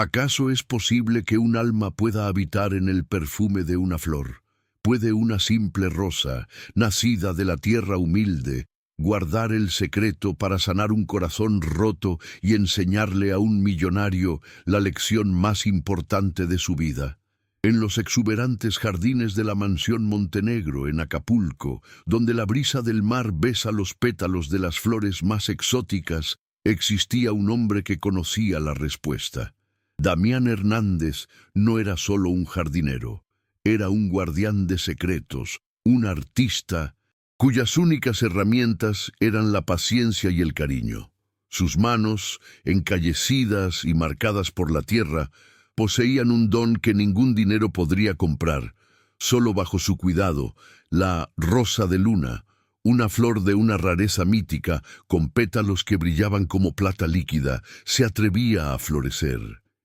¿Acaso es posible que un alma pueda habitar en el perfume de una flor? ¿Puede una simple rosa, nacida de la tierra humilde, guardar el secreto para sanar un corazón roto y enseñarle a un millonario la lección más importante de su vida? En los exuberantes jardines de la mansión Montenegro, en Acapulco, donde la brisa del mar besa los pétalos de las flores más exóticas, existía un hombre que conocía la respuesta. Damián Hernández no era solo un jardinero, era un guardián de secretos, un artista, cuyas únicas herramientas eran la paciencia y el cariño. Sus manos, encallecidas y marcadas por la tierra, poseían un don que ningún dinero podría comprar. Solo bajo su cuidado, la rosa de luna, una flor de una rareza mítica, con pétalos que brillaban como plata líquida, se atrevía a florecer.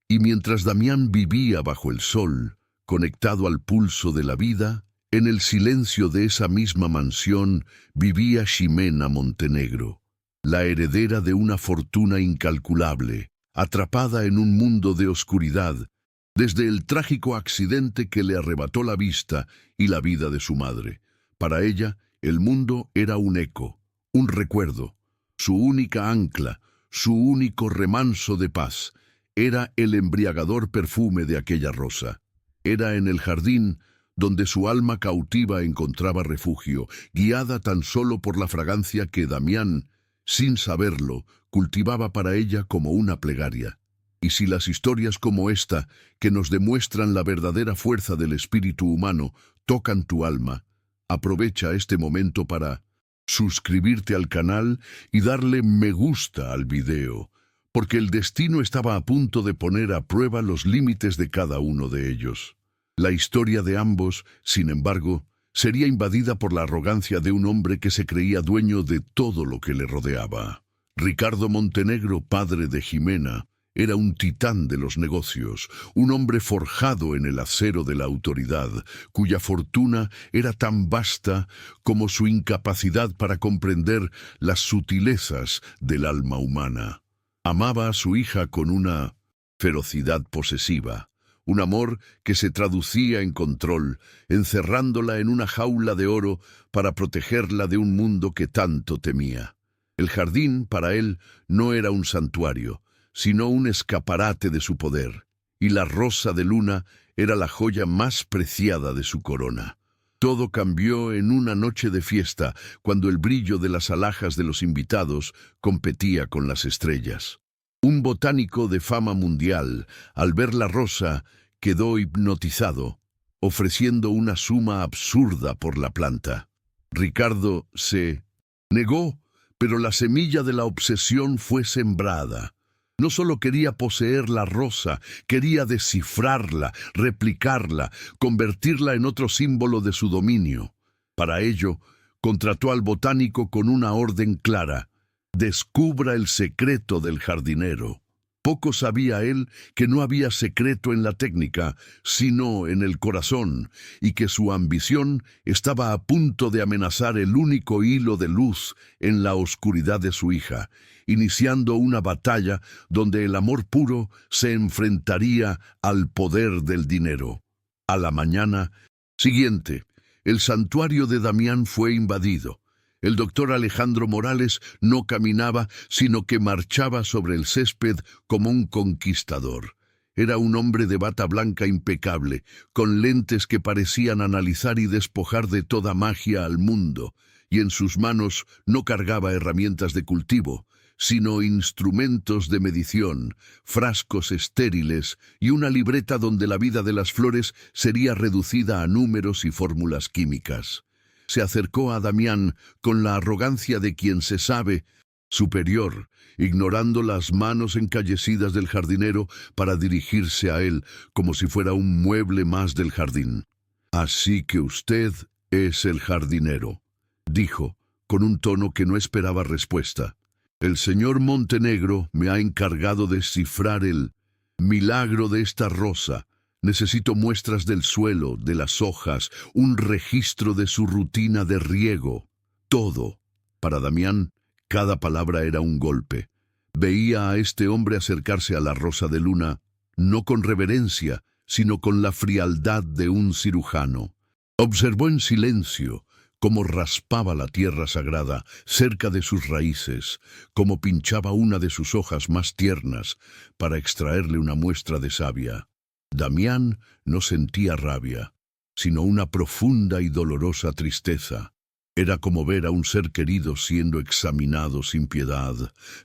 Y mientras Damián vivía bajo el sol, conectado al pulso de la vida, en el silencio de esa misma mansión vivía Ximena Montenegro, la heredera de una fortuna incalculable, atrapada en un mundo de oscuridad, desde el trágico accidente que le arrebató la vista y la vida de su madre. Para ella, el mundo era un eco, un recuerdo, su única ancla, su único remanso de paz. Era el embriagador perfume de aquella rosa. Era en el jardín donde su alma cautiva encontraba refugio, guiada tan solo por la fragancia que Damián, sin saberlo, cultivaba para ella como una plegaria. Y si las historias como esta, que nos demuestran la verdadera fuerza del espíritu humano, tocan tu alma, aprovecha este momento para suscribirte al canal y darle me gusta al video, porque el destino estaba a punto de poner a prueba los límites de cada uno de ellos. La historia de ambos, sin embargo, sería invadida por la arrogancia de un hombre que se creía dueño de todo lo que le rodeaba. Ricardo Montenegro, padre de Ximena, era un titán de los negocios, un hombre forjado en el acero de la autoridad, cuya fortuna era tan vasta como su incapacidad para comprender las sutilezas del alma humana. Amaba a su hija con una ferocidad posesiva, un amor que se traducía en control, encerrándola en una jaula de oro para protegerla de un mundo que tanto temía. El jardín, para él, no era un santuario, sino un escaparate de su poder, y la rosa de luna era la joya más preciada de su corona. Todo cambió en una noche de fiesta, cuando el brillo de las alhajas de los invitados competía con las estrellas. Un botánico de fama mundial, al ver la rosa, quedó hipnotizado, ofreciendo una suma absurda por la planta. Ricardo se negó, pero la semilla de la obsesión fue sembrada. No solo quería poseer la rosa, quería descifrarla, replicarla, convertirla en otro símbolo de su dominio. Para ello, contrató al botánico con una orden clara: descubra el secreto del jardinero. Poco sabía él que no había secreto en la técnica, sino en el corazón, y que su ambición estaba a punto de amenazar el único hilo de luz en la oscuridad de su hija, iniciando una batalla donde el amor puro se enfrentaría al poder del dinero. A la mañana siguiente, el santuario de Damián fue invadido. El doctor Alejandro Morales no caminaba, sino que marchaba sobre el césped como un conquistador. Era un hombre de bata blanca impecable, con lentes que parecían analizar y despojar de toda magia al mundo, y en sus manos no cargaba herramientas de cultivo, sino instrumentos de medición, frascos estériles y una libreta donde la vida de las flores sería reducida a números y fórmulas químicas. Se acercó a Damián con la arrogancia de quien se sabe superior, ignorando las manos encallecidas del jardinero para dirigirse a él como si fuera un mueble más del jardín. «Así que usted es el jardinero», dijo, con un tono que no esperaba respuesta. «El señor Montenegro me ha encargado de descifrar el milagro de esta rosa. Necesito muestras del suelo, de las hojas, un registro de su rutina de riego. Todo». Para Damián, cada palabra era un golpe. Veía a este hombre acercarse a la rosa de luna no con reverencia, sino con la frialdad de un cirujano. Observó en silencio cómo raspaba la tierra sagrada cerca de sus raíces, cómo pinchaba una de sus hojas más tiernas para extraerle una muestra de savia. Damián no sentía rabia, sino una profunda y dolorosa tristeza. Era como ver a un ser querido siendo examinado sin piedad,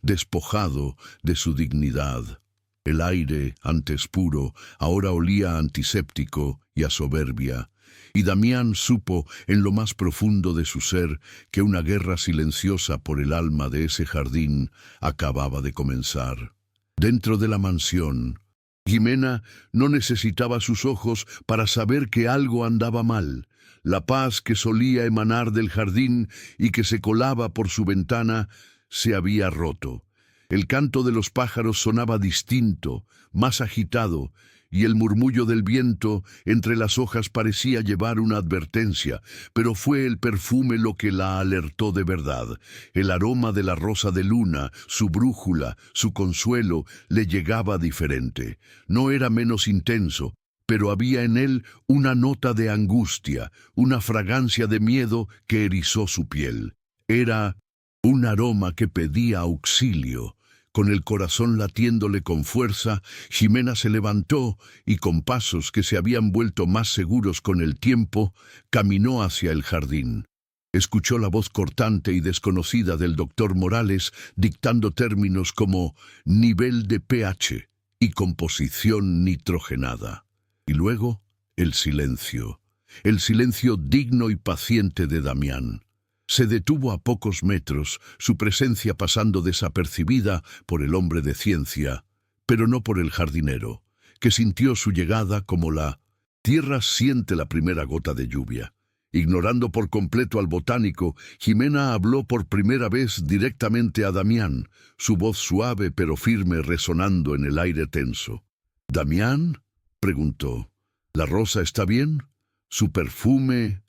despojado de su dignidad. El aire, antes puro, ahora olía a antiséptico y a soberbia, y Damián supo en lo más profundo de su ser que una guerra silenciosa por el alma de ese jardín acababa de comenzar. Dentro de la mansión, Ximena no necesitaba sus ojos para saber que algo andaba mal. La paz que solía emanar del jardín y que se colaba por su ventana se había roto. El canto de los pájaros sonaba distinto, más agitado, y el murmullo del viento entre las hojas parecía llevar una advertencia, pero fue el perfume lo que la alertó de verdad. El aroma de la rosa de luna, su brújula, su consuelo, le llegaba diferente. No era menos intenso, pero había en él una nota de angustia, una fragancia de miedo que erizó su piel. Era un aroma que pedía auxilio. Con el corazón latiéndole con fuerza, Ximena se levantó y con pasos que se habían vuelto más seguros con el tiempo, caminó hacia el jardín. Escuchó la voz cortante y desconocida del doctor Morales dictando términos como nivel de pH y composición nitrogenada. Y luego, el silencio digno y paciente de Damián. Se detuvo a pocos metros, su presencia pasando desapercibida por el hombre de ciencia, pero no por el jardinero, que sintió su llegada como la tierra siente la primera gota de lluvia. Ignorando por completo al botánico, Ximena habló por primera vez directamente a Damián, su voz suave pero firme resonando en el aire tenso. «¿Damián?», preguntó. «¿La rosa está bien? Su perfume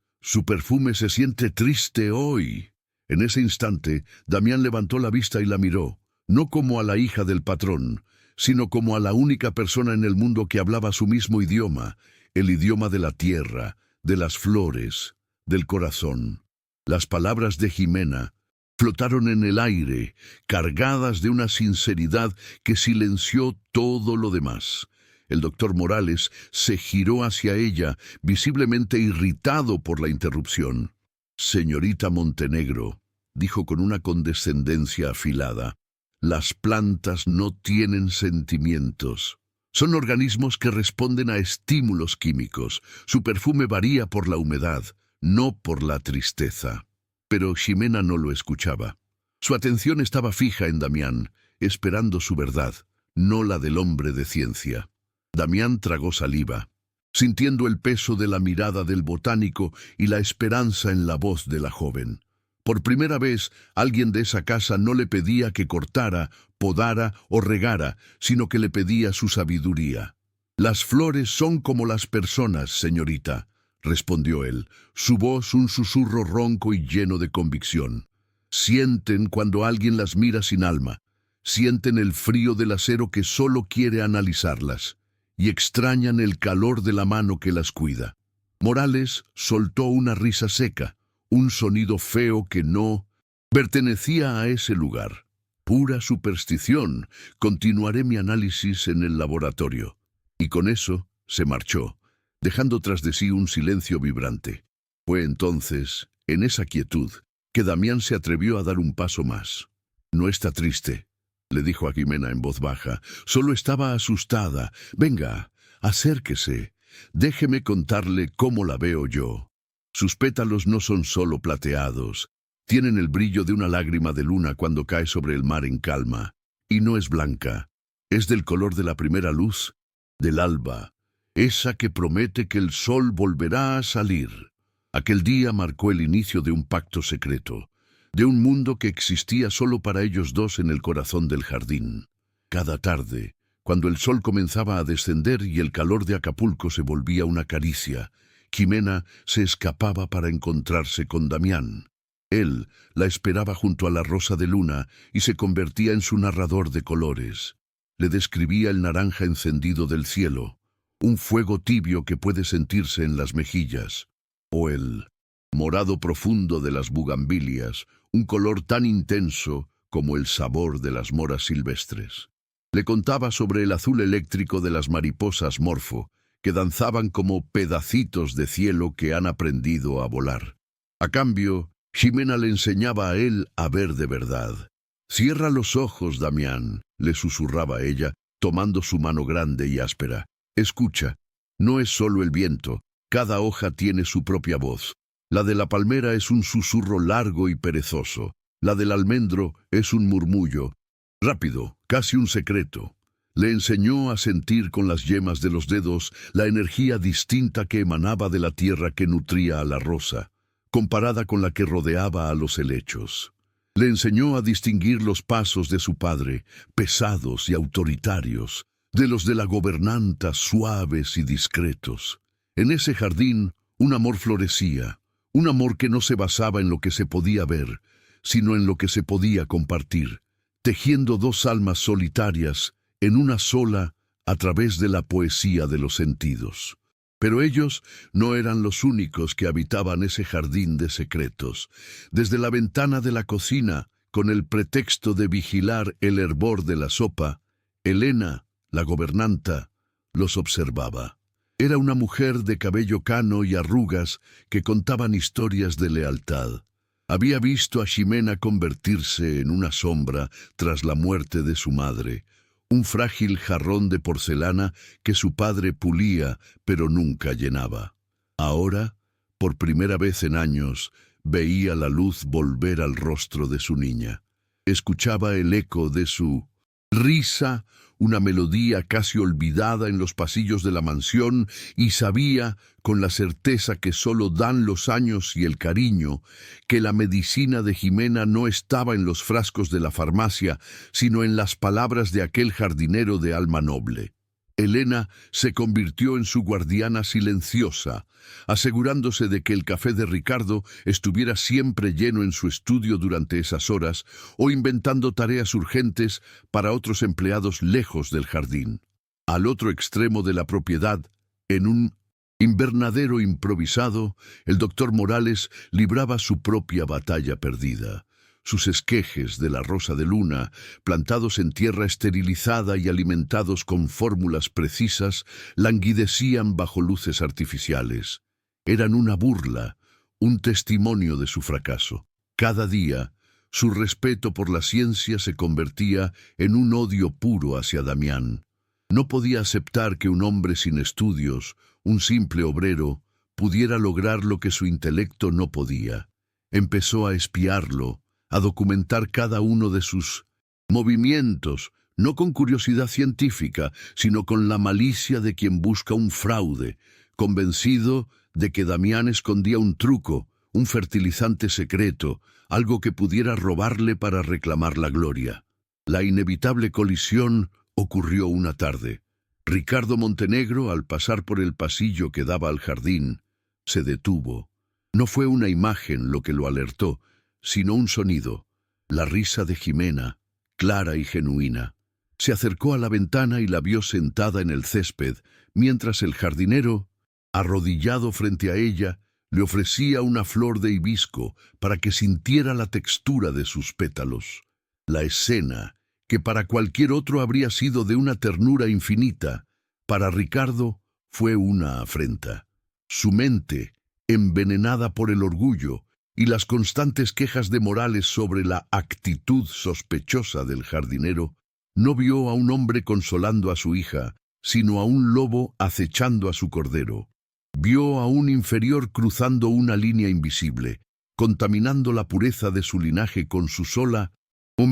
se siente triste hoy». En ese instante, Damián levantó la vista y la miró, no como a la hija del patrón, sino como a la única persona en el mundo que hablaba su mismo idioma, el idioma de la tierra, de las flores, del corazón. Las palabras de Ximena flotaron en el aire, cargadas de una sinceridad que silenció todo lo demás. El doctor Morales se giró hacia ella, visiblemente irritado por la interrupción. «Señorita Montenegro», dijo con una condescendencia afilada, «las plantas no tienen sentimientos. Son organismos que responden a estímulos químicos. Su perfume varía por la humedad, no por la tristeza». Pero Ximena no lo escuchaba. Su atención estaba fija en Damián, esperando su verdad, no la del hombre de ciencia. Damián tragó saliva, sintiendo el peso de la mirada del botánico y la esperanza en la voz de la joven. Por primera vez, alguien de esa casa no le pedía que cortara, podara o regara, sino que le pedía su sabiduría. «Las flores son como las personas, señorita», respondió él, su voz un susurro ronco y lleno de convicción. «Sienten cuando alguien las mira sin alma, sienten el frío del acero que solo quiere analizarlas, y extrañan el calor de la mano que las cuida». Morales soltó una risa seca, un sonido feo que no pertenecía a ese lugar. «Pura superstición, continuaré mi análisis en el laboratorio». Y con eso se marchó, dejando tras de sí un silencio vibrante. Fue entonces, en esa quietud, que Damián se atrevió a dar un paso más. «No está triste», le dijo a Ximena en voz baja, «solo estaba asustada. Venga, acérquese. Déjeme contarle cómo la veo yo. Sus pétalos no son solo plateados, tienen el brillo de una lágrima de luna cuando cae sobre el mar en calma. Y no es blanca, es del color de la primera luz, del alba, esa que promete que el sol volverá a salir». Aquel día marcó el inicio de un pacto secreto, de un mundo que existía solo para ellos dos en el corazón del jardín. Cada tarde, cuando el sol comenzaba a descender y el calor de Acapulco se volvía una caricia, Ximena se escapaba para encontrarse con Damián. Él la esperaba junto a la rosa de luna y se convertía en su narrador de colores. le describía el naranja encendido del cielo, un fuego tibio que puede sentirse en las mejillas, o el morado profundo de las bugambilias, un color tan intenso como el sabor de las moras silvestres. Le contaba sobre el azul eléctrico de las mariposas morfo, que danzaban como pedacitos de cielo que han aprendido a volar. A cambio, Ximena le enseñaba a él a ver de verdad. «Cierra los ojos, Damián», le susurraba ella, tomando su mano grande y áspera. «Escucha, no es solo el viento, cada hoja tiene su propia voz. La de la palmera es un susurro largo y perezoso. La del almendro es un murmullo, rápido, casi un secreto». Le enseñó a sentir con las yemas de los dedos la energía distinta que emanaba de la tierra que nutría a la rosa, comparada con la que rodeaba a los helechos. Le enseñó a distinguir los pasos de su padre, pesados y autoritarios, de los de la gobernanta, suaves y discretos. En ese jardín, un amor florecía, un amor que no se basaba en lo que se podía ver, sino en lo que se podía compartir, tejiendo dos almas solitarias en una sola a través de la poesía de los sentidos. Pero ellos no eran los únicos que habitaban ese jardín de secretos. Desde la ventana de la cocina, con el pretexto de vigilar el hervor de la sopa, Elena, la gobernanta, los observaba. Era una mujer de cabello cano y arrugas que contaban historias de lealtad. Había visto a Ximena convertirse en una sombra tras la muerte de su madre, un frágil jarrón de porcelana que su padre pulía pero nunca llenaba. Ahora, por primera vez en años, veía la luz volver al rostro de su niña. Escuchaba el eco de su risa, una melodía casi olvidada en los pasillos de la mansión, y sabía, con la certeza que solo dan los años y el cariño, que la medicina de Ximena no estaba en los frascos de la farmacia, sino en las palabras de aquel jardinero de alma noble. Elena se convirtió en su guardiana silenciosa, asegurándose de que el café de Ricardo estuviera siempre lleno en su estudio durante esas horas, o inventando tareas urgentes para otros empleados lejos del jardín. Al otro extremo de la propiedad, en un invernadero improvisado, el doctor Morales libraba su propia batalla perdida. Sus esquejes de la rosa de luna, plantados en tierra esterilizada y alimentados con fórmulas precisas, languidecían bajo luces artificiales. Eran una burla, un testimonio de su fracaso. Cada día, su respeto por la ciencia se convertía en un odio puro hacia Damián. No podía aceptar que un hombre sin estudios, un simple obrero, pudiera lograr lo que su intelecto no podía. Empezó a espiarlo, a documentar cada uno de sus movimientos, no con curiosidad científica, sino con la malicia de quien busca un fraude, convencido de que Damián escondía un truco, un fertilizante secreto, algo que pudiera robarle para reclamar la gloria. La inevitable colisión ocurrió una tarde. Ricardo Montenegro, al pasar por el pasillo que daba al jardín, se detuvo. No fue una imagen lo que lo alertó, sino un sonido, la risa de Ximena, clara y genuina. Se acercó a la ventana y la vio sentada en el césped, mientras el jardinero, arrodillado frente a ella, le ofrecía una flor de hibisco para que sintiera la textura de sus pétalos. La escena, que para cualquier otro habría sido de una ternura infinita, para Ricardo fue una afrenta. Su mente, envenenada por el orgullo y las constantes quejas de Morales sobre la actitud sospechosa del jardinero, no vio a un hombre consolando a su hija, sino a un lobo acechando a su cordero. Vio a un inferior cruzando una línea invisible, contaminando la pureza de su linaje con su sola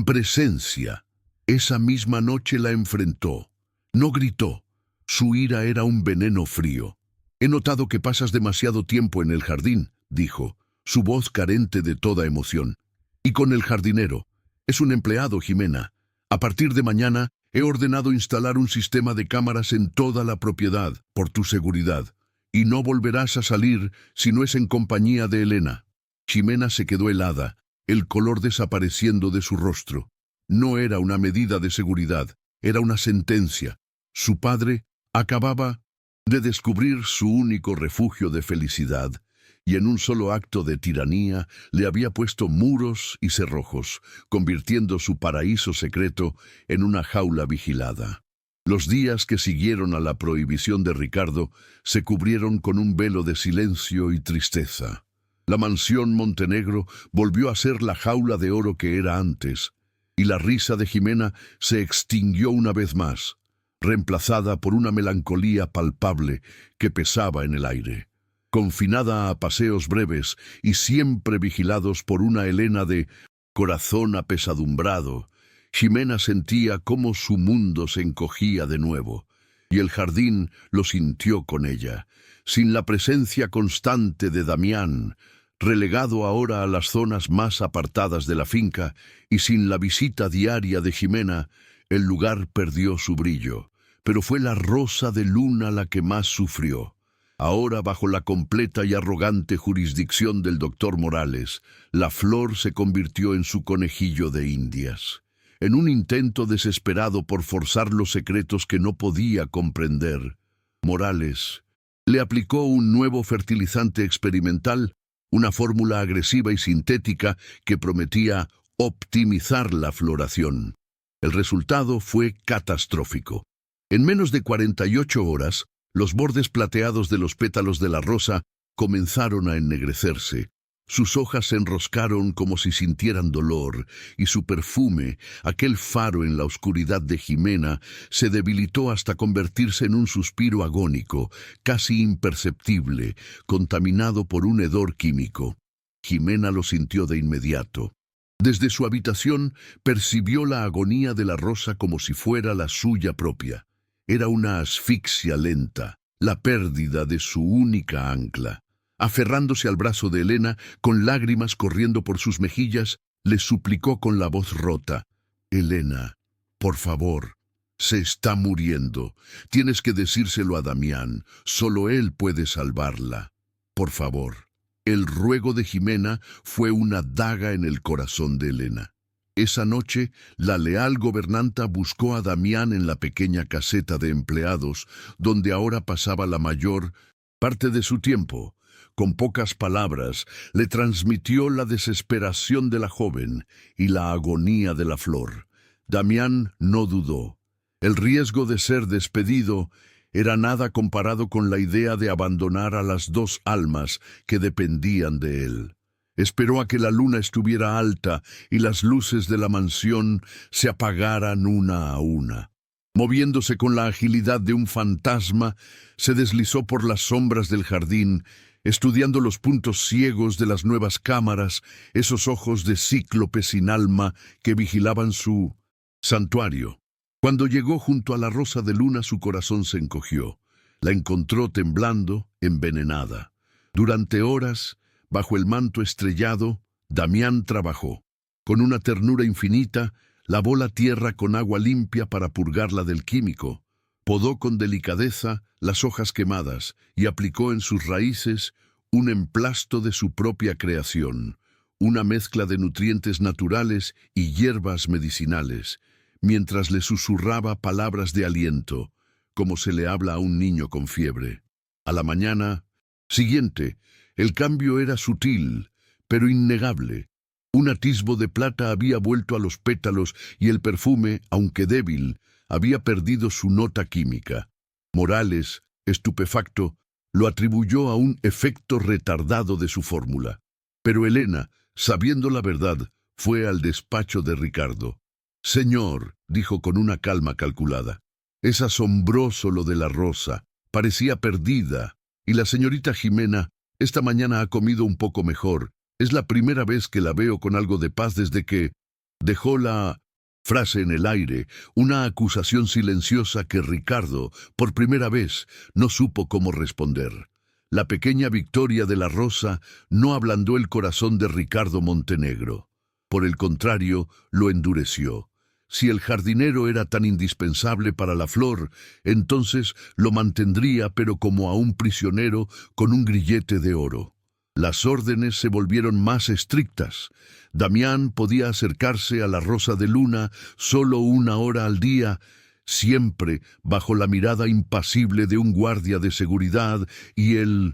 presencia. Esa misma noche la enfrentó. No gritó. Su ira era un veneno frío. «He notado que pasas demasiado tiempo en el jardín», dijo, su voz carente de toda emoción. «Y con el jardinero. Es un empleado, Ximena. A partir de mañana he ordenado instalar un sistema de cámaras en toda la propiedad, por tu seguridad. Y no volverás a salir si no es en compañía de Elena». Ximena se quedó helada, el color desapareciendo de su rostro. No era una medida de seguridad, Era una sentencia. Su padre acababa de descubrir su único refugio de felicidad, y en un solo acto de tiranía le había puesto muros y cerrojos, convirtiendo su paraíso secreto en una jaula vigilada. Los días que siguieron a la prohibición de Ricardo se cubrieron con un velo de silencio y tristeza. La mansión Montenegro volvió a ser la jaula de oro que era antes, y la risa de Jimena se extinguió una vez más, reemplazada por una melancolía palpable que pesaba en el aire. Confinada a paseos breves y siempre vigilados por una Helena de corazón apesadumbrado, Jimena sentía cómo su mundo se encogía de nuevo, y el jardín lo sintió con ella. Sin la presencia constante de Damián, relegado ahora a las zonas más apartadas de la finca, y sin la visita diaria de Jimena, el lugar perdió su brillo. Pero fue la rosa de luna la que más sufrió. Ahora, bajo la completa y arrogante jurisdicción del doctor Morales, la flor se convirtió en su conejillo de indias. En un intento desesperado por forzar los secretos que no podía comprender, Morales le aplicó un nuevo fertilizante experimental, una fórmula agresiva y sintética que prometía optimizar la floración. El resultado fue catastrófico. En menos de 48 horas, los bordes plateados de los pétalos de la rosa comenzaron a ennegrecerse. Sus hojas se enroscaron como si sintieran dolor, y su perfume, aquel faro en la oscuridad de Jimena, se debilitó hasta convertirse en un suspiro agónico, casi imperceptible, contaminado por un hedor químico. Jimena lo sintió de inmediato. Desde su habitación percibió la agonía de la rosa como si fuera la suya propia. Era una asfixia lenta, la pérdida de su única ancla. Aferrándose al brazo de Helena, con lágrimas corriendo por sus mejillas, le suplicó con la voz rota: «Helena, por favor, se está muriendo. Tienes que decírselo a Damián. Solo él puede salvarla. Por favor». El ruego de Jimena fue una daga en el corazón de Helena. Esa noche, la leal gobernanta buscó a Damián en la pequeña caseta de empleados, donde ahora pasaba la mayor parte de su tiempo. Con pocas palabras, le transmitió la desesperación de la joven y la agonía de la flor. Damián no dudó. El riesgo de ser despedido era nada comparado con la idea de abandonar a las dos almas que dependían de él. Esperó a que la luna estuviera alta y las luces de la mansión se apagaran una a una. Moviéndose con la agilidad de un fantasma, se deslizó por las sombras del jardín, estudiando los puntos ciegos de las nuevas cámaras, esos ojos de cíclope sin alma que vigilaban su santuario. Cuando llegó junto a la rosa de luna, su corazón se encogió. La encontró temblando, envenenada. Durante horas, bajo el manto estrellado, Damián trabajó. Con una ternura infinita, lavó la tierra con agua limpia para purgarla del químico. Podó con delicadeza las hojas quemadas y aplicó en sus raíces un emplasto de su propia creación, una mezcla de nutrientes naturales y hierbas medicinales, mientras le susurraba palabras de aliento, como se le habla a un niño con fiebre. A la mañana siguiente, el cambio era sutil, pero innegable. Un atisbo de plata había vuelto a los pétalos y el perfume, aunque débil, había perdido su nota química. Morales, estupefacto, lo atribuyó a un efecto retardado de su fórmula. Pero Helena, sabiendo la verdad, fue al despacho de Ricardo. «Señor», dijo con una calma calculada, «es asombroso lo de la rosa. Parecía perdida. Y la señorita Jimena esta mañana ha comido un poco mejor. Es la primera vez que la veo con algo de paz desde que dejó la frase en el aire, una acusación silenciosa que Ricardo, por primera vez, no supo cómo responder. La pequeña victoria de la rosa no ablandó el corazón de Ricardo Montenegro. Por el contrario, lo endureció. Si el jardinero era tan indispensable para la flor, entonces lo mantendría, pero como a un prisionero con un grillete de oro. Las órdenes se volvieron más estrictas. Damián podía acercarse a la rosa de luna solo 1 hora al día, siempre bajo la mirada impasible de un guardia de seguridad y el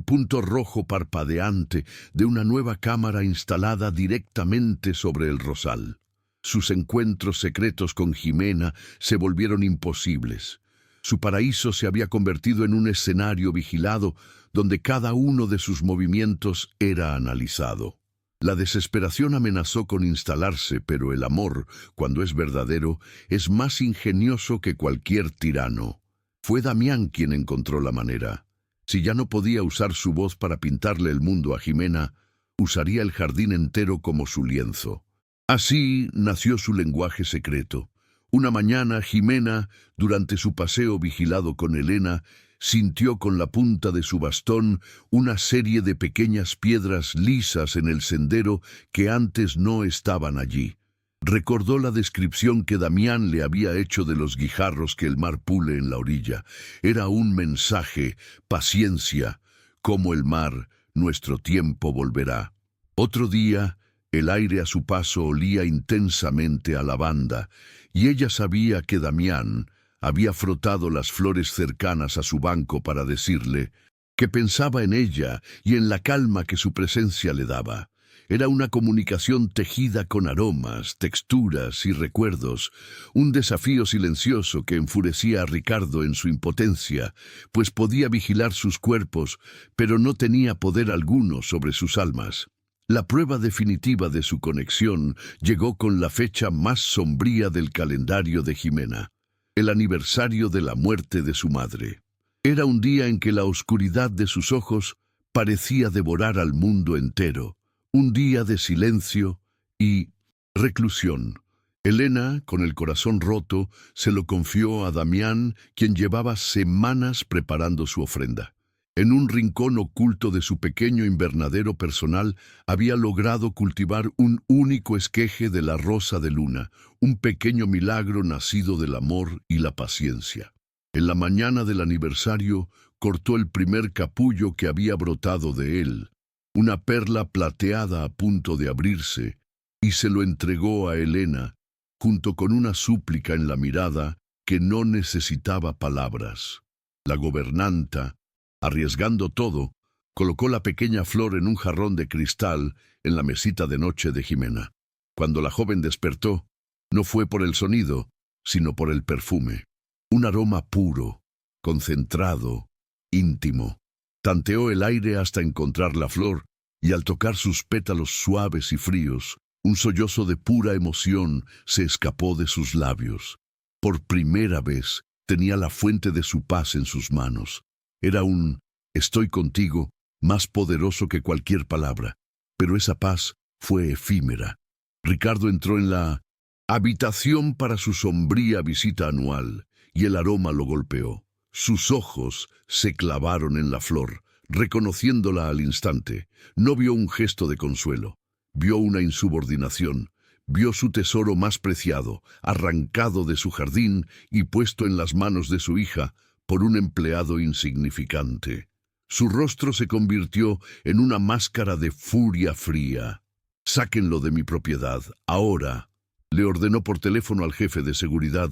punto rojo parpadeante de una nueva cámara instalada directamente sobre el rosal. Sus encuentros secretos con Jimena se volvieron imposibles. Su paraíso se había convertido en un escenario vigilado donde cada uno de sus movimientos era analizado. La desesperación amenazó con instalarse, pero el amor, cuando es verdadero, es más ingenioso que cualquier tirano. Fue Damián quien encontró la manera. Si ya no podía usar su voz para pintarle el mundo a Jimena, usaría el jardín entero como su lienzo. Así nació su lenguaje secreto. Una mañana, Jimena, durante su paseo vigilado con Elena, sintió con la punta de su bastón una serie de pequeñas piedras lisas en el sendero que antes no estaban allí. Recordó la descripción que Damián le había hecho de los guijarros que el mar pule en la orilla. Era un mensaje: paciencia, como el mar, nuestro tiempo volverá. Otro día, el aire a su paso olía intensamente a lavanda, y ella sabía que Damián había frotado las flores cercanas a su banco para decirle que pensaba en ella y en la calma que su presencia le daba. Era una comunicación tejida con aromas, texturas y recuerdos, un desafío silencioso que enfurecía a Ricardo en su impotencia, pues podía vigilar sus cuerpos, pero no tenía poder alguno sobre sus almas. La prueba definitiva de su conexión llegó con la fecha más sombría del calendario de Jimena, el aniversario de la muerte de su madre. Era un día en que la oscuridad de sus ojos parecía devorar al mundo entero. Un día de silencio y reclusión. Elena, con el corazón roto, se lo confió a Damián, quien llevaba semanas preparando su ofrenda. En un rincón oculto de su pequeño invernadero personal, había logrado cultivar un único esqueje de la rosa de luna, un pequeño milagro nacido del amor y la paciencia. En la mañana del aniversario, cortó el primer capullo que había brotado de él, una perla plateada a punto de abrirse, y se lo entregó a Elena, junto con una súplica en la mirada que no necesitaba palabras. La gobernanta, arriesgando todo, colocó la pequeña flor en un jarrón de cristal en la mesita de noche de Jimena. Cuando la joven despertó, no fue por el sonido, sino por el perfume. Un aroma puro, concentrado, íntimo. Tanteó el aire hasta encontrar la flor, y al tocar sus pétalos suaves y fríos, un sollozo de pura emoción se escapó de sus labios. Por primera vez tenía la fuente de su paz en sus manos. Era un «estoy contigo» más poderoso que cualquier palabra, pero esa paz fue efímera. Ricardo entró en la habitación para su sombría visita anual, y el aroma lo golpeó. Sus ojos se clavaron en la flor, reconociéndola al instante. No vio un gesto de consuelo, vio una insubordinación, vio su tesoro más preciado, arrancado de su jardín y puesto en las manos de su hija por un empleado insignificante. Su rostro se convirtió en una máscara de furia fría. «Sáquenlo de mi propiedad, ahora», le ordenó por teléfono al jefe de seguridad,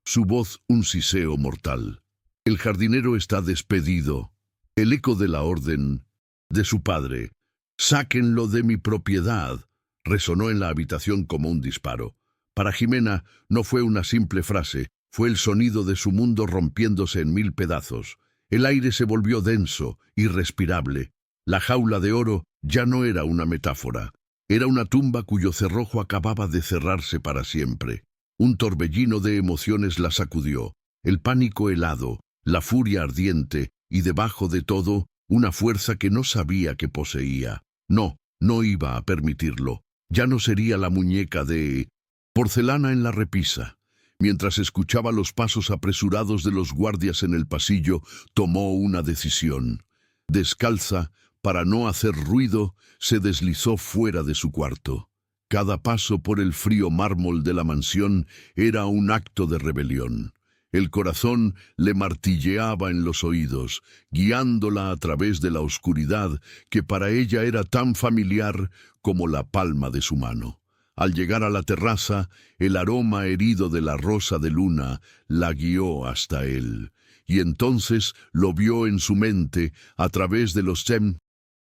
su voz un siseo mortal. «El jardinero está despedido». El eco de la orden de su padre, «sáquenlo de mi propiedad», resonó en la habitación como un disparo. Para Jimena no fue una simple frase, fue el sonido de su mundo rompiéndose en mil pedazos. El aire se volvió denso, irrespirable. La jaula de oro ya no era una metáfora. Era una tumba cuyo cerrojo acababa de cerrarse para siempre. Un torbellino de emociones la sacudió, el pánico helado, la furia ardiente y debajo de todo, una fuerza que no sabía que poseía. No iba a permitirlo. Ya no sería la muñeca de porcelana en la repisa. Mientras escuchaba los pasos apresurados de los guardias en el pasillo, tomó una decisión. Descalza, para no hacer ruido, se deslizó fuera de su cuarto. Cada paso por el frío mármol de la mansión era un acto de rebelión. El corazón le martilleaba en los oídos, guiándola a través de la oscuridad que para ella era tan familiar como la palma de su mano. Al llegar a la terraza, el aroma herido de la rosa de luna la guió hasta él, y entonces lo vio en su mente a través de los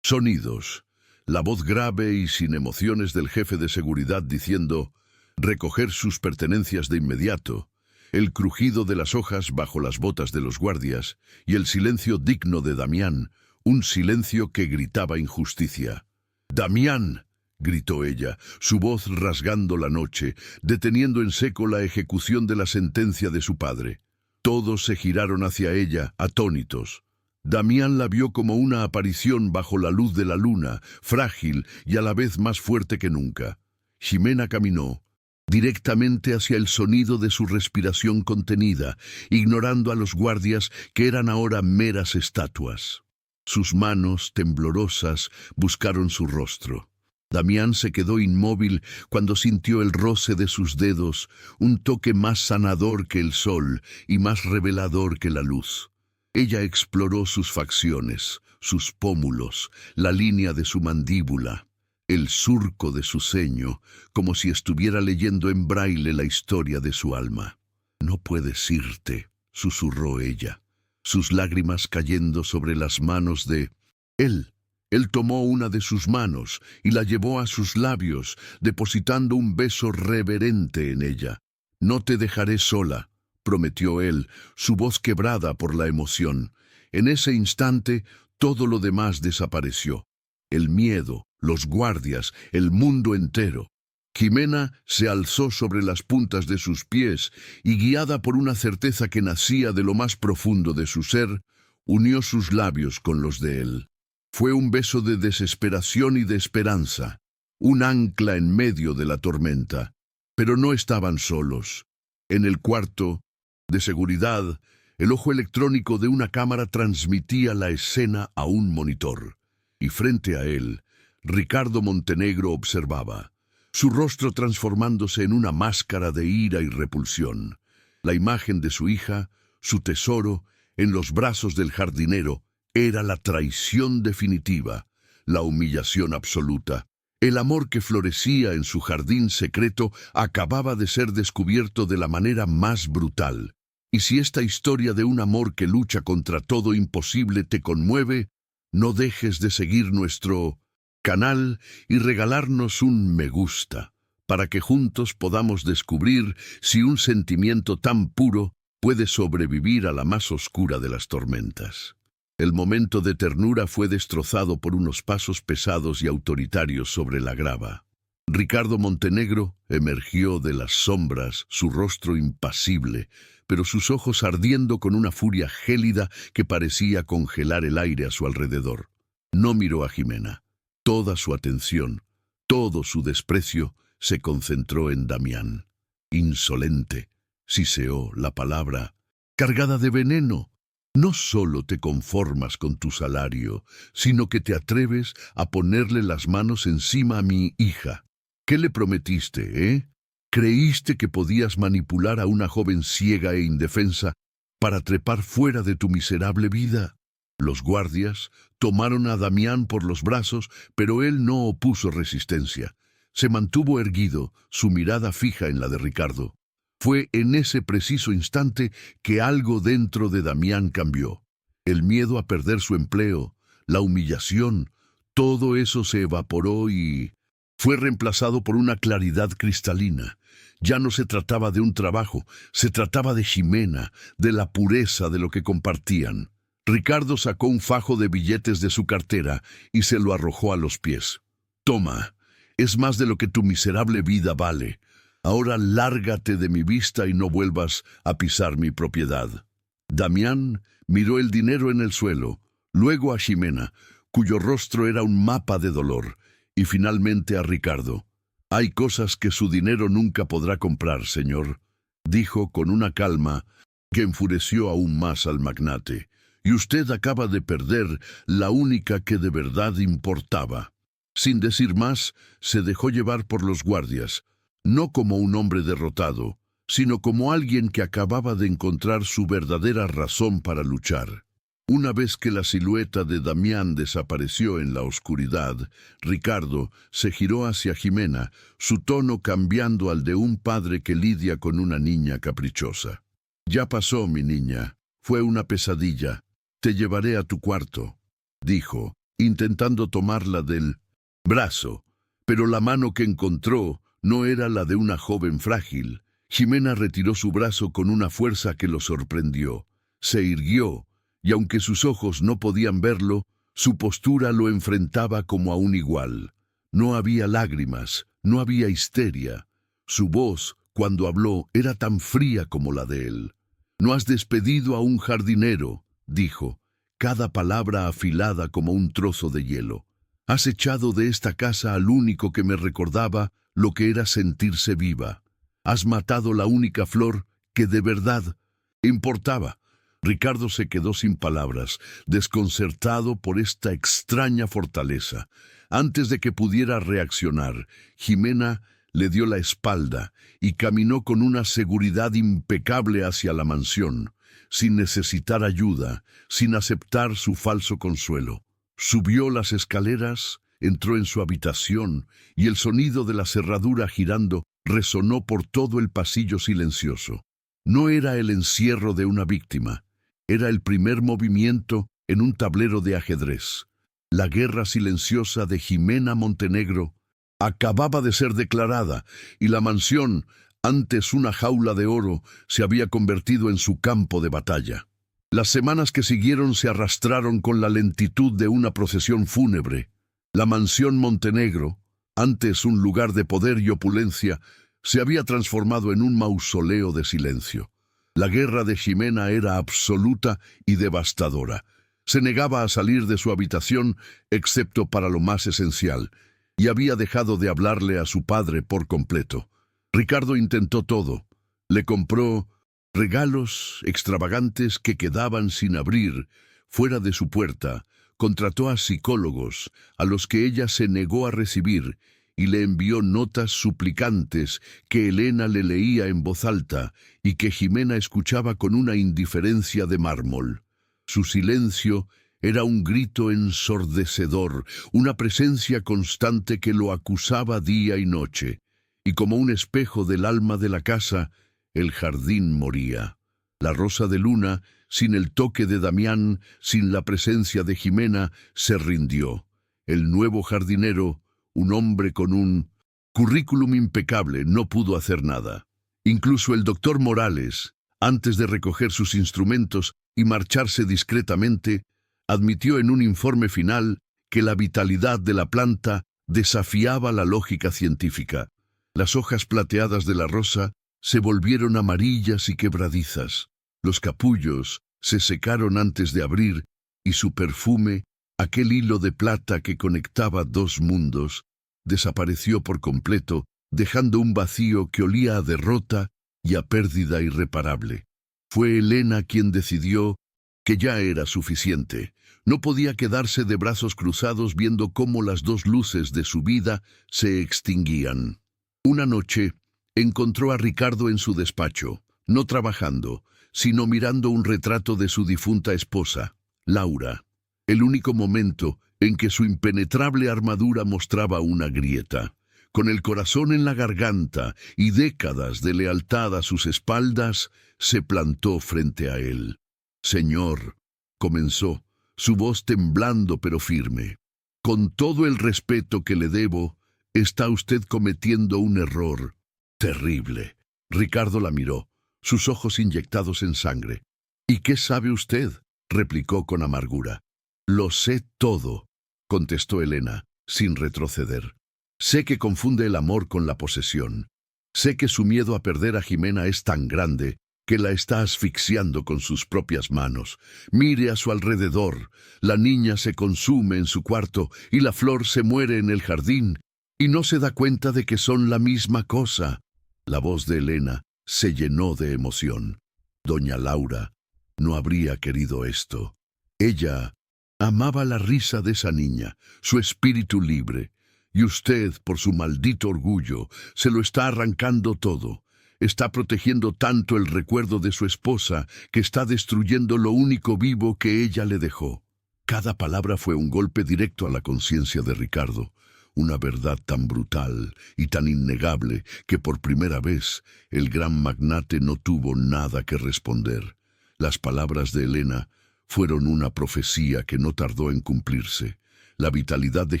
sonidos. La voz grave y sin emociones del jefe de seguridad diciendo recoger sus pertenencias de inmediato, el crujido de las hojas bajo las botas de los guardias y el silencio digno de Damián, un silencio que gritaba injusticia. «¡Damián!», gritó ella, su voz rasgando la noche, deteniendo en seco la ejecución de la sentencia de su padre. Todos se giraron hacia ella, atónitos. Damián la vio como una aparición bajo la luz de la luna, frágil y a la vez más fuerte que nunca. Ximena caminó directamente hacia el sonido de su respiración contenida, ignorando a los guardias que eran ahora meras estatuas. Sus manos, temblorosas, buscaron su rostro. Damián se quedó inmóvil cuando sintió el roce de sus dedos, un toque más sanador que el sol y más revelador que la luz. Ella exploró sus facciones, sus pómulos, la línea de su mandíbula, el surco de su ceño, como si estuviera leyendo en braille la historia de su alma. «No puedes irte», susurró ella, sus lágrimas cayendo sobre las manos de él. Él tomó una de sus manos y la llevó a sus labios, depositando un beso reverente en ella. «No te dejaré sola», prometió él, su voz quebrada por la emoción. En ese instante, todo lo demás desapareció. El miedo, los guardias, el mundo entero. Ximena se alzó sobre las puntas de sus pies y, guiada por una certeza que nacía de lo más profundo de su ser, unió sus labios con los de él. Fue un beso de desesperación y de esperanza, un ancla en medio de la tormenta. Pero no estaban solos. En el cuarto de seguridad, el ojo electrónico de una cámara transmitía la escena a un monitor. Y frente a él, Ricardo Montenegro observaba, su rostro transformándose en una máscara de ira y repulsión. La imagen de su hija, su tesoro, en los brazos del jardinero, era la traición definitiva, la humillación absoluta. El amor que florecía en su jardín secreto acababa de ser descubierto de la manera más brutal. Y si esta historia de un amor que lucha contra todo imposible te conmueve, no dejes de seguir nuestro canal y regalarnos un me gusta, para que juntos podamos descubrir si un sentimiento tan puro puede sobrevivir a la más oscura de las tormentas. El momento de ternura fue destrozado por unos pasos pesados y autoritarios sobre la grava. Ricardo Montenegro emergió de las sombras, su rostro impasible, pero sus ojos ardiendo con una furia gélida que parecía congelar el aire a su alrededor. No miró a Ximena. Toda su atención, todo su desprecio, se concentró en Damián. Insolente, siseó la palabra, cargada de veneno. No solo te conformas con tu salario, sino que te atreves a ponerle las manos encima a mi hija. ¿Qué le prometiste, eh? ¿Creíste que podías manipular a una joven ciega e indefensa para trepar fuera de tu miserable vida? Los guardias tomaron a Damián por los brazos, pero él no opuso resistencia. Se mantuvo erguido, su mirada fija en la de Ricardo. Fue en ese preciso instante que algo dentro de Damián cambió. El miedo a perder su empleo, la humillación, todo eso se evaporó y fue reemplazado por una claridad cristalina. Ya no se trataba de un trabajo, se trataba de Ximena, de la pureza de lo que compartían. Ricardo sacó un fajo de billetes de su cartera y se lo arrojó a los pies. «Toma, es más de lo que tu miserable vida vale. Ahora lárgate de mi vista y no vuelvas a pisar mi propiedad». Damián miró el dinero en el suelo, luego a Ximena, cuyo rostro era un mapa de dolor, y finalmente a Ricardo. «Hay cosas que su dinero nunca podrá comprar, señor», dijo con una calma que enfureció aún más al magnate. «Y usted acaba de perder la única que de verdad importaba». Sin decir más, se dejó llevar por los guardias, no como un hombre derrotado, sino como alguien que acababa de encontrar su verdadera razón para luchar. Una vez que la silueta de Damián desapareció en la oscuridad, Ricardo se giró hacia Jimena, su tono cambiando al de un padre que lidia con una niña caprichosa. «Ya pasó, mi niña. Fue una pesadilla. Te llevaré a tu cuarto», dijo, intentando tomarla del brazo, pero la mano que encontró no era la de una joven frágil. Jimena retiró su brazo con una fuerza que lo sorprendió. Se irguió, y aunque sus ojos no podían verlo, su postura lo enfrentaba como a un igual. No había lágrimas, no había histeria. Su voz, cuando habló, era tan fría como la de él. «No has despedido a un jardinero», dijo, cada palabra afilada como un trozo de hielo. «Has echado de esta casa al único que me recordaba lo que era sentirse viva. Has matado la única flor que de verdad importaba». Ricardo se quedó sin palabras, desconcertado por esta extraña fortaleza. Antes de que pudiera reaccionar, Jimena le dio la espalda y caminó con una seguridad impecable hacia la mansión, sin necesitar ayuda, sin aceptar su falso consuelo. Subió las escaleras, entró en su habitación y el sonido de la cerradura girando resonó por todo el pasillo silencioso. No era el encierro de una víctima. Era el primer movimiento en un tablero de ajedrez. La guerra silenciosa de Jimena Montenegro acababa de ser declarada y la mansión, antes una jaula de oro, se había convertido en su campo de batalla. Las semanas que siguieron se arrastraron con la lentitud de una procesión fúnebre. La mansión Montenegro, antes un lugar de poder y opulencia, se había transformado en un mausoleo de silencio. La guerra de Jimena era absoluta y devastadora. Se negaba a salir de su habitación excepto para lo más esencial, y había dejado de hablarle a su padre por completo. Ricardo intentó todo. Le compró regalos extravagantes que quedaban sin abrir fuera de su puerta, contrató a psicólogos a los que ella se negó a recibir y le envió notas suplicantes que Elena le leía en voz alta y que Jimena escuchaba con una indiferencia de mármol. Su silencio era un grito ensordecedor, una presencia constante que lo acusaba día y noche, y como un espejo del alma de la casa, el jardín moría. La rosa de luna, sin el toque de Damián, sin la presencia de Jimena, se rindió. El nuevo jardinero, un hombre con un currículum impecable, no pudo hacer nada. Incluso el doctor Morales, antes de recoger sus instrumentos y marcharse discretamente, admitió en un informe final que la vitalidad de la planta desafiaba la lógica científica. Las hojas plateadas de la rosa se volvieron amarillas y quebradizas. Los capullos se secaron antes de abrir y su perfume, aquel hilo de plata que conectaba dos mundos, desapareció por completo, dejando un vacío que olía a derrota y a pérdida irreparable. Fue Elena quien decidió que ya era suficiente. No podía quedarse de brazos cruzados viendo cómo las dos luces de su vida se extinguían. Una noche encontró a Ricardo en su despacho, no trabajando, sino mirando un retrato de su difunta esposa, Laura. El único momento en que su impenetrable armadura mostraba una grieta. Con el corazón en la garganta y décadas de lealtad a sus espaldas, se plantó frente a él. «Señor», comenzó, su voz temblando pero firme, «con todo el respeto que le debo, está usted cometiendo un error terrible». Ricardo la miró, sus ojos inyectados en sangre. «¿Y qué sabe usted?», replicó con amargura. «Lo sé todo», contestó Elena, sin retroceder. «Sé que confunde el amor con la posesión. Sé que su miedo a perder a Jimena es tan grande que la está asfixiando con sus propias manos. Mire a su alrededor. La niña se consume en su cuarto y la flor se muere en el jardín, y no se da cuenta de que son la misma cosa». La voz de Elena se llenó de emoción. Doña Laura no habría querido esto. Ella amaba la risa de esa niña, su espíritu libre, y usted, por su maldito orgullo, se lo está arrancando todo. Está protegiendo tanto el recuerdo de su esposa que está destruyendo lo único vivo que ella le dejó. Cada palabra fue un golpe directo a la conciencia de Ricardo. Una verdad tan brutal y tan innegable que por primera vez el gran magnate no tuvo nada que responder. Las palabras de Elena fueron una profecía que no tardó en cumplirse. La vitalidad de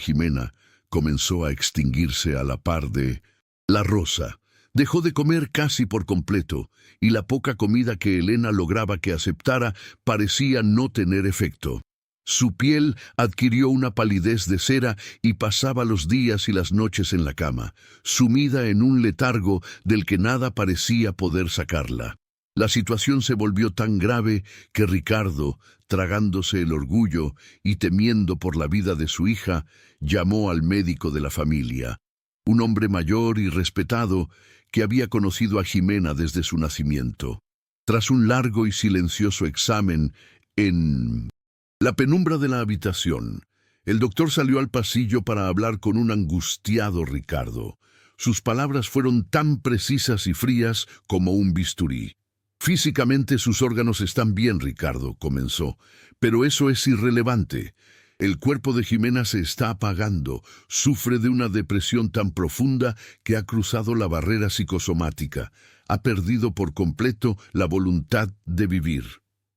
Jimena comenzó a extinguirse a la par de la rosa. Dejó de comer casi por completo, y la poca comida que Elena lograba que aceptara parecía no tener efecto. Su piel adquirió una palidez de cera y pasaba los días y las noches en la cama, sumida en un letargo del que nada parecía poder sacarla. La situación se volvió tan grave que Ricardo, tragándose el orgullo y temiendo por la vida de su hija, llamó al médico de la familia, un hombre mayor y respetado que había conocido a Jimena desde su nacimiento. Tras un largo y silencioso examen en la penumbra de la habitación, el doctor salió al pasillo para hablar con un angustiado Ricardo. Sus palabras fueron tan precisas y frías como un bisturí. «Físicamente sus órganos están bien, Ricardo», comenzó, «pero eso es irrelevante. El cuerpo de Jimena se está apagando, sufre de una depresión tan profunda que ha cruzado la barrera psicosomática, ha perdido por completo la voluntad de vivir».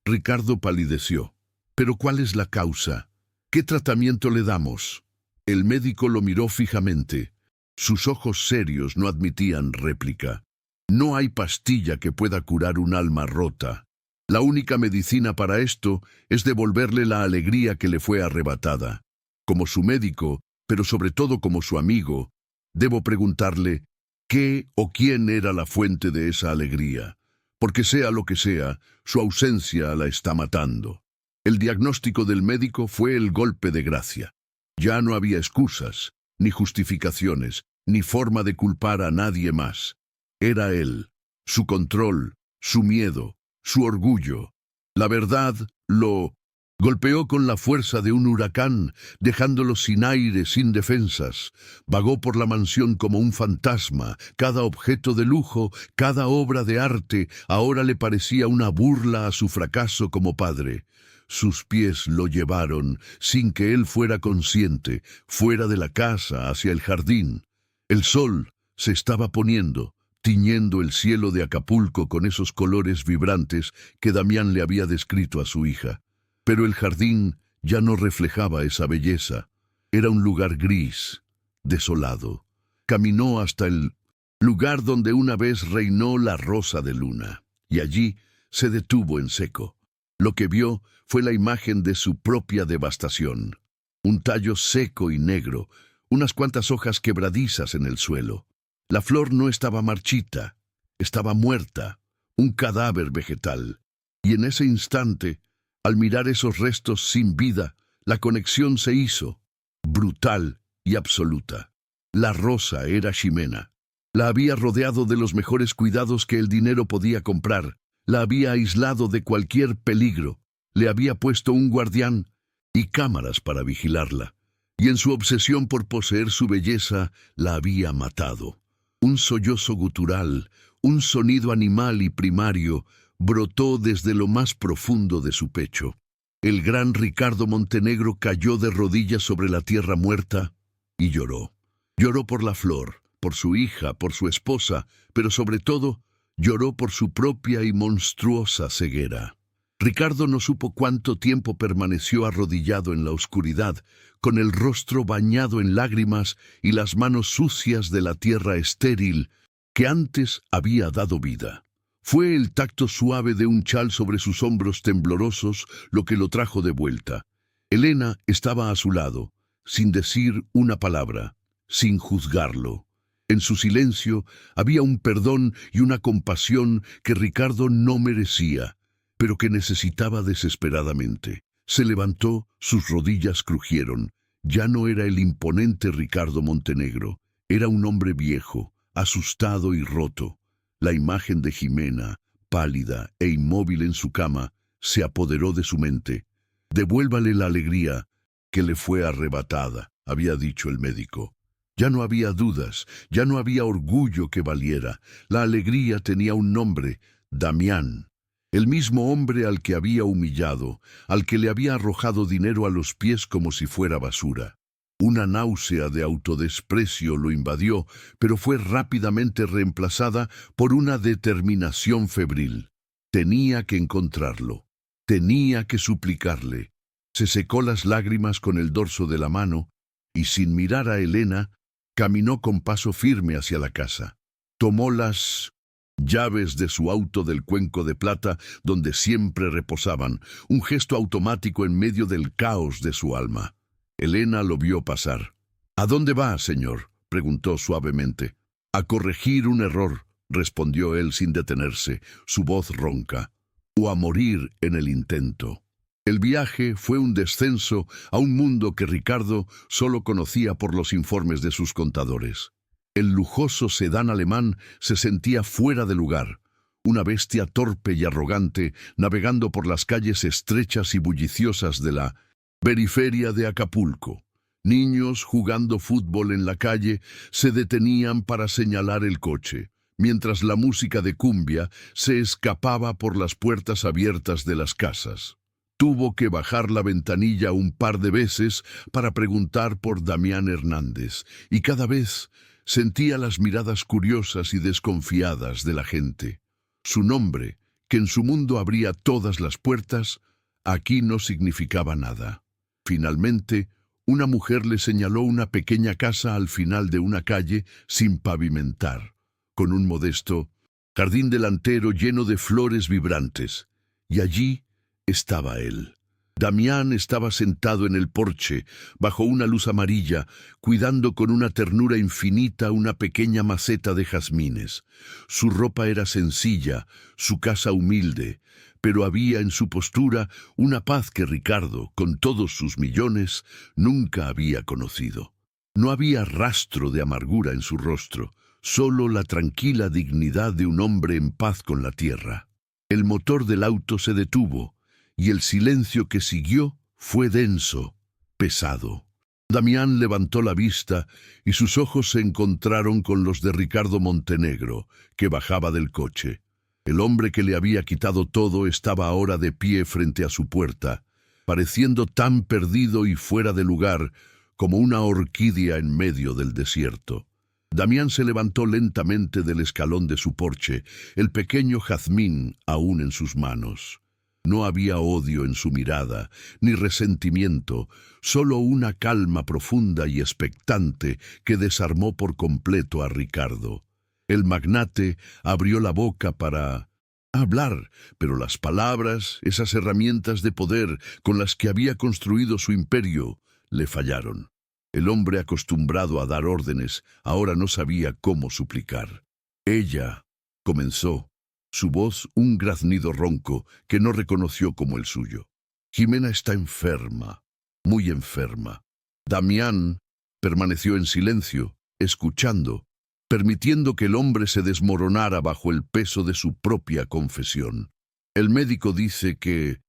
Ricardo palideció. «¿Pero cuál es la causa? ¿Qué tratamiento le damos?» El médico lo miró fijamente. Sus ojos serios no admitían réplica. «No hay pastilla que pueda curar un alma rota. La única medicina para esto es devolverle la alegría que le fue arrebatada. Como su médico, pero sobre todo como su amigo, debo preguntarle qué o quién era la fuente de esa alegría, porque sea lo que sea, su ausencia la está matando». El diagnóstico del médico fue el golpe de gracia. Ya no había excusas, ni justificaciones, ni forma de culpar a nadie más. Era él, su control, su miedo, su orgullo. La verdad lo golpeó con la fuerza de un huracán, dejándolo sin aire, sin defensas. Vagó por la mansión como un fantasma. Cada objeto de lujo, cada obra de arte, ahora le parecía una burla a su fracaso como padre. Sus pies lo llevaron, sin que él fuera consciente, fuera de la casa, hacia el jardín. El sol se estaba poniendo, tiñendo el cielo de Acapulco con esos colores vibrantes que Damián le había descrito a su hija. Pero el jardín ya no reflejaba esa belleza. Era un lugar gris, desolado. Caminó hasta el lugar donde una vez reinó la rosa de luna, y allí se detuvo en seco. Lo que vio fue la imagen de su propia devastación. Un tallo seco y negro, unas cuantas hojas quebradizas en el suelo. La flor no estaba marchita, estaba muerta, un cadáver vegetal. Y en ese instante, al mirar esos restos sin vida, la conexión se hizo, brutal y absoluta. La rosa era Ximena. La había rodeado de los mejores cuidados que el dinero podía comprar. La había aislado de cualquier peligro. Le había puesto un guardián y cámaras para vigilarla. Y en su obsesión por poseer su belleza, la había matado. Un sollozo gutural, un sonido animal y primario, brotó desde lo más profundo de su pecho. El gran Ricardo Montenegro cayó de rodillas sobre la tierra muerta y lloró. Lloró por la flor, por su hija, por su esposa, pero sobre todo, lloró por su propia y monstruosa ceguera. Ricardo no supo cuánto tiempo permaneció arrodillado en la oscuridad, con el rostro bañado en lágrimas y las manos sucias de la tierra estéril que antes había dado vida. Fue el tacto suave de un chal sobre sus hombros temblorosos lo que lo trajo de vuelta. Elena estaba a su lado, sin decir una palabra, sin juzgarlo. En su silencio había un perdón y una compasión que Ricardo no merecía, pero que necesitaba desesperadamente. Se levantó, sus rodillas crujieron. Ya no era el imponente Ricardo Montenegro, era un hombre viejo, asustado y roto. La imagen de Ximena, pálida e inmóvil en su cama, se apoderó de su mente. «Devuélvale la alegría que le fue arrebatada», había dicho el médico. Ya no había dudas, ya no había orgullo que valiera. La alegría tenía un nombre, Damián. El mismo hombre al que había humillado, al que le había arrojado dinero a los pies como si fuera basura. Una náusea de autodesprecio lo invadió, pero fue rápidamente reemplazada por una determinación febril. Tenía que encontrarlo. Tenía que suplicarle. Se secó las lágrimas con el dorso de la mano y, sin mirar a Elena, caminó con paso firme hacia la casa. Tomó las llaves de su auto del cuenco de plata donde siempre reposaban, un gesto automático en medio del caos de su alma. Elena lo vio pasar. «¿A dónde va, señor?», preguntó suavemente. «A corregir un error», respondió él sin detenerse, su voz ronca. «O a morir en el intento». El viaje fue un descenso a un mundo que Ricardo solo conocía por los informes de sus contadores. El lujoso sedán alemán se sentía fuera de lugar, una bestia torpe y arrogante navegando por las calles estrechas y bulliciosas de la periferia de Acapulco. Niños jugando fútbol en la calle se detenían para señalar el coche, mientras la música de cumbia se escapaba por las puertas abiertas de las casas. Tuvo que bajar la ventanilla un par de veces para preguntar por Damián Hernández, y cada vez sentía las miradas curiosas y desconfiadas de la gente. Su nombre, que en su mundo abría todas las puertas, aquí no significaba nada. Finalmente, una mujer le señaló una pequeña casa al final de una calle sin pavimentar, con un modesto jardín delantero lleno de flores vibrantes, y allí estaba él. Damián estaba sentado en el porche, bajo una luz amarilla, cuidando con una ternura infinita una pequeña maceta de jazmines. Su ropa era sencilla, su casa humilde, pero había en su postura una paz que Ricardo, con todos sus millones, nunca había conocido. No había rastro de amargura en su rostro, solo la tranquila dignidad de un hombre en paz con la tierra. El motor del auto se detuvo, y el silencio que siguió fue denso, pesado. Damián levantó la vista y sus ojos se encontraron con los de Ricardo Montenegro, que bajaba del coche. El hombre que le había quitado todo estaba ahora de pie frente a su puerta, pareciendo tan perdido y fuera de lugar como una orquídea en medio del desierto. Damián se levantó lentamente del escalón de su porche, el pequeño jazmín aún en sus manos. No había odio en su mirada, ni resentimiento, solo una calma profunda y expectante que desarmó por completo a Ricardo. El magnate abrió la boca para hablar, pero las palabras, esas herramientas de poder con las que había construido su imperio, le fallaron. El hombre acostumbrado a dar órdenes ahora no sabía cómo suplicar. «Ella», comenzó, su voz un graznido ronco que no reconoció como el suyo. «Jimena está enferma, muy enferma». Damián permaneció en silencio, escuchando, permitiendo que el hombre se desmoronara bajo el peso de su propia confesión. «El médico dice que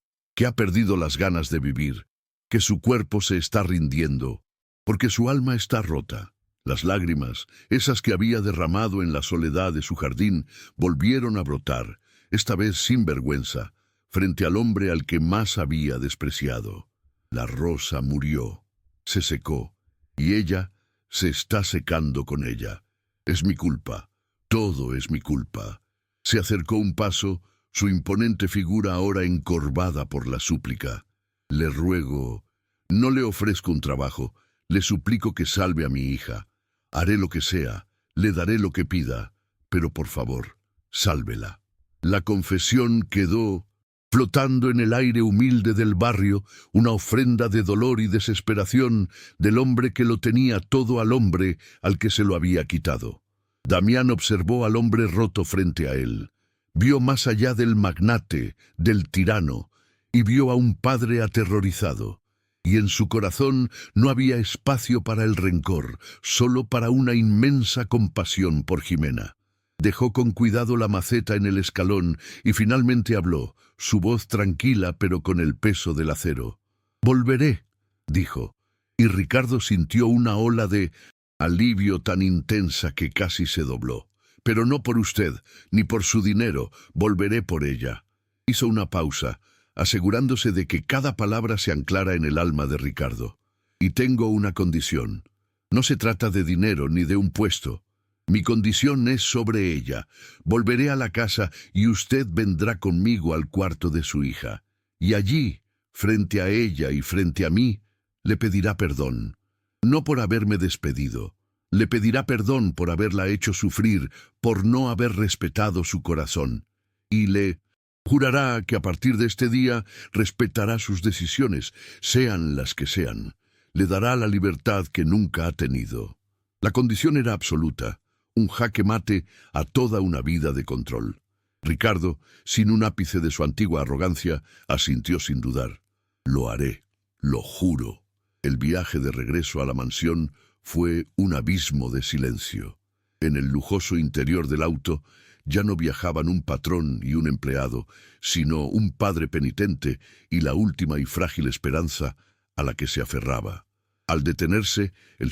ha perdido las ganas de vivir, que su cuerpo se está rindiendo, porque su alma está rota». Las lágrimas, esas que había derramado en la soledad de su jardín, volvieron a brotar, esta vez sin vergüenza, frente al hombre al que más había despreciado. La rosa murió, se secó, y ella se está secando con ella. «Es mi culpa, todo es mi culpa». Se acercó un paso, su imponente figura ahora encorvada por la súplica. «Le ruego, no le ofrezco un trabajo, le suplico que salve a mi hija. Haré lo que sea, le daré lo que pida, pero por favor, sálvela». La confesión quedó flotando en el aire humilde del barrio, una ofrenda de dolor y desesperación del hombre que lo tenía todo al hombre al que se lo había quitado. Damián observó al hombre roto frente a él. Vio más allá del magnate, del tirano, y vio a un padre aterrorizado. Y en su corazón no había espacio para el rencor, solo para una inmensa compasión por Jimena. Dejó con cuidado la maceta en el escalón y finalmente habló, su voz tranquila pero con el peso del acero. «Volveré», dijo, y Ricardo sintió una ola de alivio tan intensa que casi se dobló. Pero no por usted, ni por su dinero, volveré por ella. Hizo una pausa, asegurándose de que cada palabra se anclara en el alma de Ricardo. Y tengo una condición. No se trata de dinero ni de un puesto. Mi condición es sobre ella. Volveré a la casa y usted vendrá conmigo al cuarto de su hija. Y allí, frente a ella y frente a mí, le pedirá perdón. No por haberme despedido. Le pedirá perdón por haberla hecho sufrir, por no haber respetado su corazón. Y le jurará que a partir de este día respetará sus decisiones, sean las que sean. Le dará la libertad que nunca ha tenido. La condición era absoluta, un jaque mate a toda una vida de control. Ricardo, sin un ápice de su antigua arrogancia, asintió sin dudar. Lo haré, lo juro. El viaje de regreso a la mansión fue un abismo de silencio. En el lujoso interior del auto ya no viajaban un patrón y un empleado, sino un padre penitente y la última y frágil esperanza a la que se aferraba. Al detenerse, el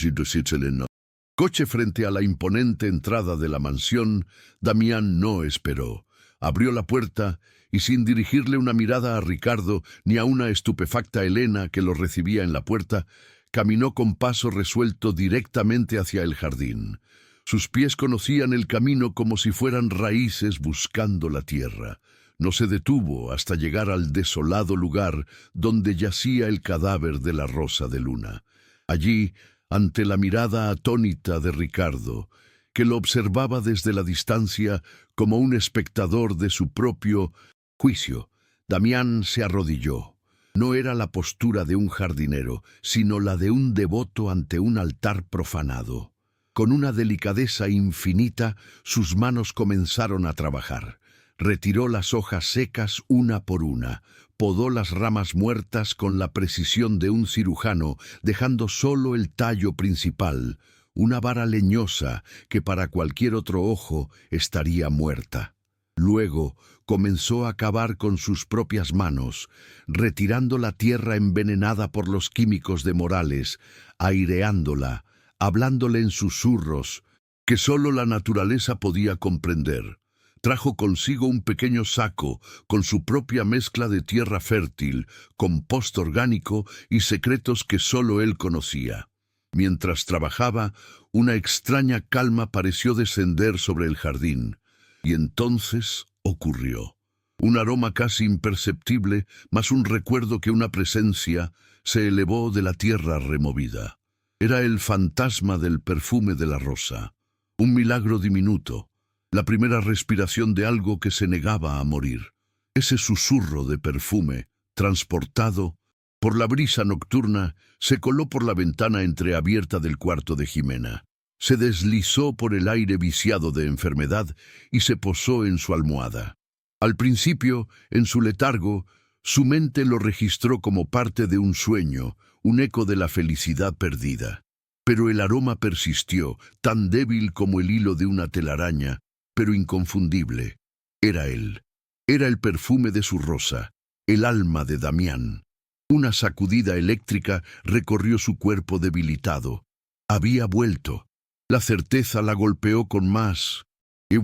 coche frente a la imponente entrada de la mansión, Damián no esperó. Abrió la puerta y sin dirigirle una mirada a Ricardo ni a una estupefacta Elena que lo recibía en la puerta, caminó con paso resuelto directamente hacia el jardín. Sus pies conocían el camino como si fueran raíces buscando la tierra. No se detuvo hasta llegar al desolado lugar donde yacía el cadáver de la Rosa de Luna. Allí, ante la mirada atónita de Ricardo, que lo observaba desde la distancia como un espectador de su propio juicio, Damián se arrodilló. No era la postura de un jardinero, sino la de un devoto ante un altar profanado. Con una delicadeza infinita, sus manos comenzaron a trabajar. Retiró las hojas secas una por una, podó las ramas muertas con la precisión de un cirujano, dejando solo el tallo principal, una vara leñosa que para cualquier otro ojo estaría muerta. Luego comenzó a cavar con sus propias manos, retirando la tierra envenenada por los químicos de Morales, aireándola, hablándole en susurros que sólo la naturaleza podía comprender. Trajo consigo un pequeño saco con su propia mezcla de tierra fértil, composto orgánico y secretos que sólo él conocía. Mientras trabajaba, una extraña calma pareció descender sobre el jardín. Y entonces ocurrió. Un aroma casi imperceptible, más un recuerdo que una presencia, se elevó de la tierra removida. Era el fantasma del perfume de la rosa. Un milagro diminuto. La primera respiración de algo que se negaba a morir. Ese susurro de perfume, transportado por la brisa nocturna, se coló por la ventana entreabierta del cuarto de Jimena. Se deslizó por el aire viciado de enfermedad y se posó en su almohada. Al principio, en su letargo, su mente lo registró como parte de un sueño, un eco de la felicidad perdida. Pero el aroma persistió, tan débil como el hilo de una telaraña, pero inconfundible. Era él. Era el perfume de su rosa, el alma de Damián. Una sacudida eléctrica recorrió su cuerpo debilitado. Había vuelto. La certeza la golpeó con más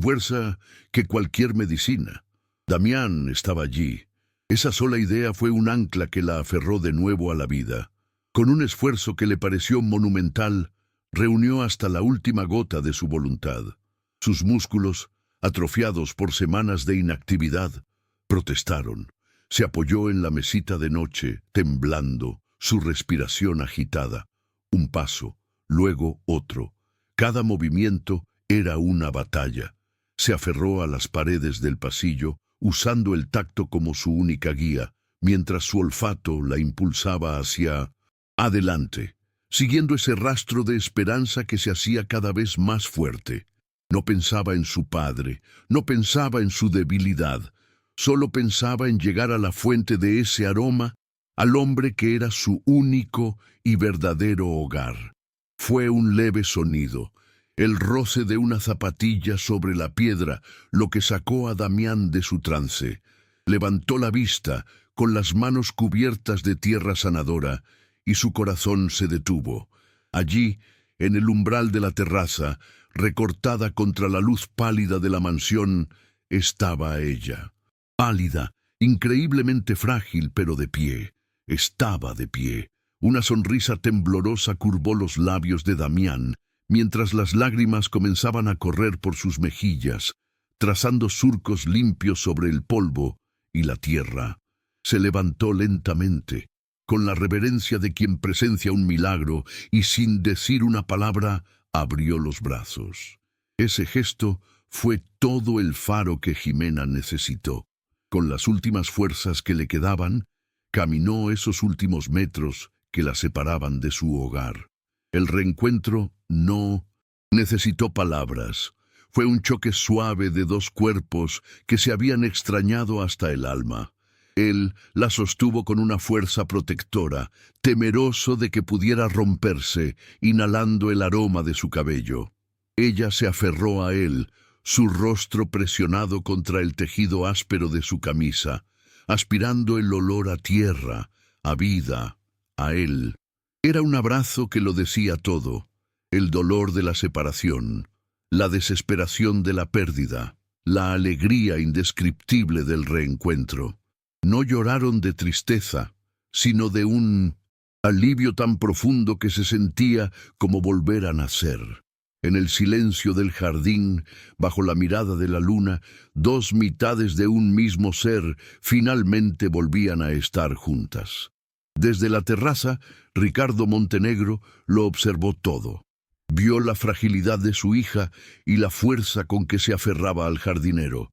fuerza que cualquier medicina. Damián estaba allí. Esa sola idea fue un ancla que la aferró de nuevo a la vida. Con un esfuerzo que le pareció monumental, reunió hasta la última gota de su voluntad. Sus músculos, atrofiados por semanas de inactividad, protestaron. Se apoyó en la mesita de noche, temblando, su respiración agitada. Un paso, luego otro. Cada movimiento era una batalla. Se aferró a las paredes del pasillo, usando el tacto como su única guía, mientras su olfato la impulsaba hacia adelante, siguiendo ese rastro de esperanza que se hacía cada vez más fuerte. No pensaba en su padre, no pensaba en su debilidad, solo pensaba en llegar a la fuente de ese aroma, al hombre que era su único y verdadero hogar. Fue un leve sonido, el roce de una zapatilla sobre la piedra, lo que sacó a Damián de su trance. Levantó la vista, con las manos cubiertas de tierra sanadora, y su corazón se detuvo. Allí, En el umbral de la terraza, recortada contra la luz pálida de la mansión, estaba ella. Pálida, increíblemente frágil, pero de pie. Estaba de pie. Una sonrisa temblorosa curvó los labios de Damián, mientras las lágrimas comenzaban a correr por sus mejillas, trazando surcos limpios sobre el polvo y la tierra. Se levantó lentamente, con la reverencia de quien presencia un milagro, y sin decir una palabra, abrió los brazos. Ese gesto fue todo el faro que Jimena necesitó. Con las últimas fuerzas que le quedaban, caminó esos últimos metros que la separaban de su hogar. El reencuentro no necesitó palabras. Fue un choque suave de dos cuerpos que se habían extrañado hasta el alma. Él la sostuvo con una fuerza protectora, temeroso de que pudiera romperse, inhalando el aroma de su cabello. Ella se aferró a él, su rostro presionado contra el tejido áspero de su camisa, aspirando el olor a tierra, a vida, a él. Era un abrazo que lo decía todo: el dolor de la separación, la desesperación de la pérdida, la alegría indescriptible del reencuentro. No lloraron de tristeza, sino de un alivio tan profundo que se sentía como volver a nacer. En el silencio del jardín, bajo la mirada de la luna, dos mitades de un mismo ser finalmente volvían a estar juntas. Desde la terraza, Ricardo Montenegro lo observó todo. Vio la fragilidad de su hija y la fuerza con que se aferraba al jardinero.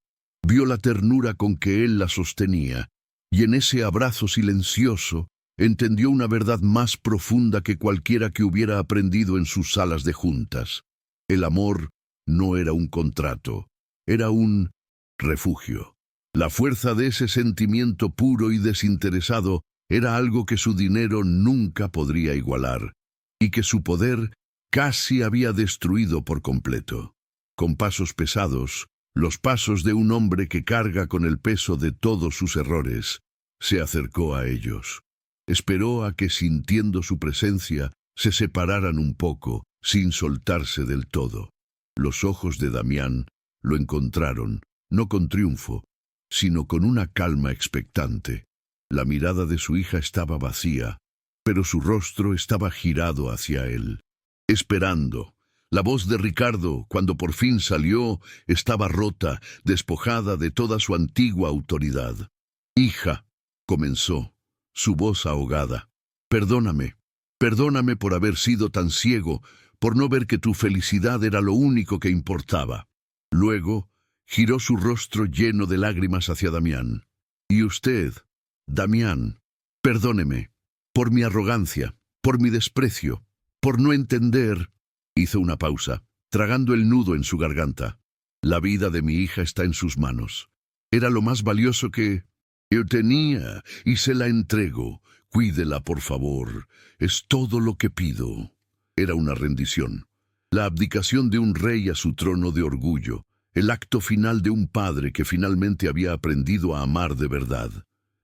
Vio la ternura con que él la sostenía, y en ese abrazo silencioso entendió una verdad más profunda que cualquiera que hubiera aprendido en sus salas de juntas. El amor no era un contrato, era un refugio. La fuerza de ese sentimiento puro y desinteresado era algo que su dinero nunca podría igualar, y que su poder casi había destruido por completo. Con pasos pesados, los pasos de un hombre que carga con el peso de todos sus errores, se acercó a ellos. Esperó a que, sintiendo su presencia, se separaran un poco, sin soltarse del todo. Los ojos de Damián lo encontraron, no con triunfo, sino con una calma expectante. La mirada de su hija estaba vacía, pero su rostro estaba girado hacia él, esperando. La voz de Ricardo, cuando por fin salió, estaba rota, despojada de toda su antigua autoridad. «Hija», comenzó, su voz ahogada, «perdóname, perdóname por haber sido tan ciego, por no ver que tu felicidad era lo único que importaba». Luego, giró su rostro lleno de lágrimas hacia Damián. «Y usted, Damián, perdóneme, por mi arrogancia, por mi desprecio, por no entender». Hizo una pausa, tragando el nudo en su garganta. «La vida de mi hija está en sus manos. Era lo más valioso que yo tenía y se la entrego. Cuídela, por favor. Es todo lo que pido». Era una rendición. La abdicación de un rey a su trono de orgullo. El acto final de un padre que finalmente había aprendido a amar de verdad.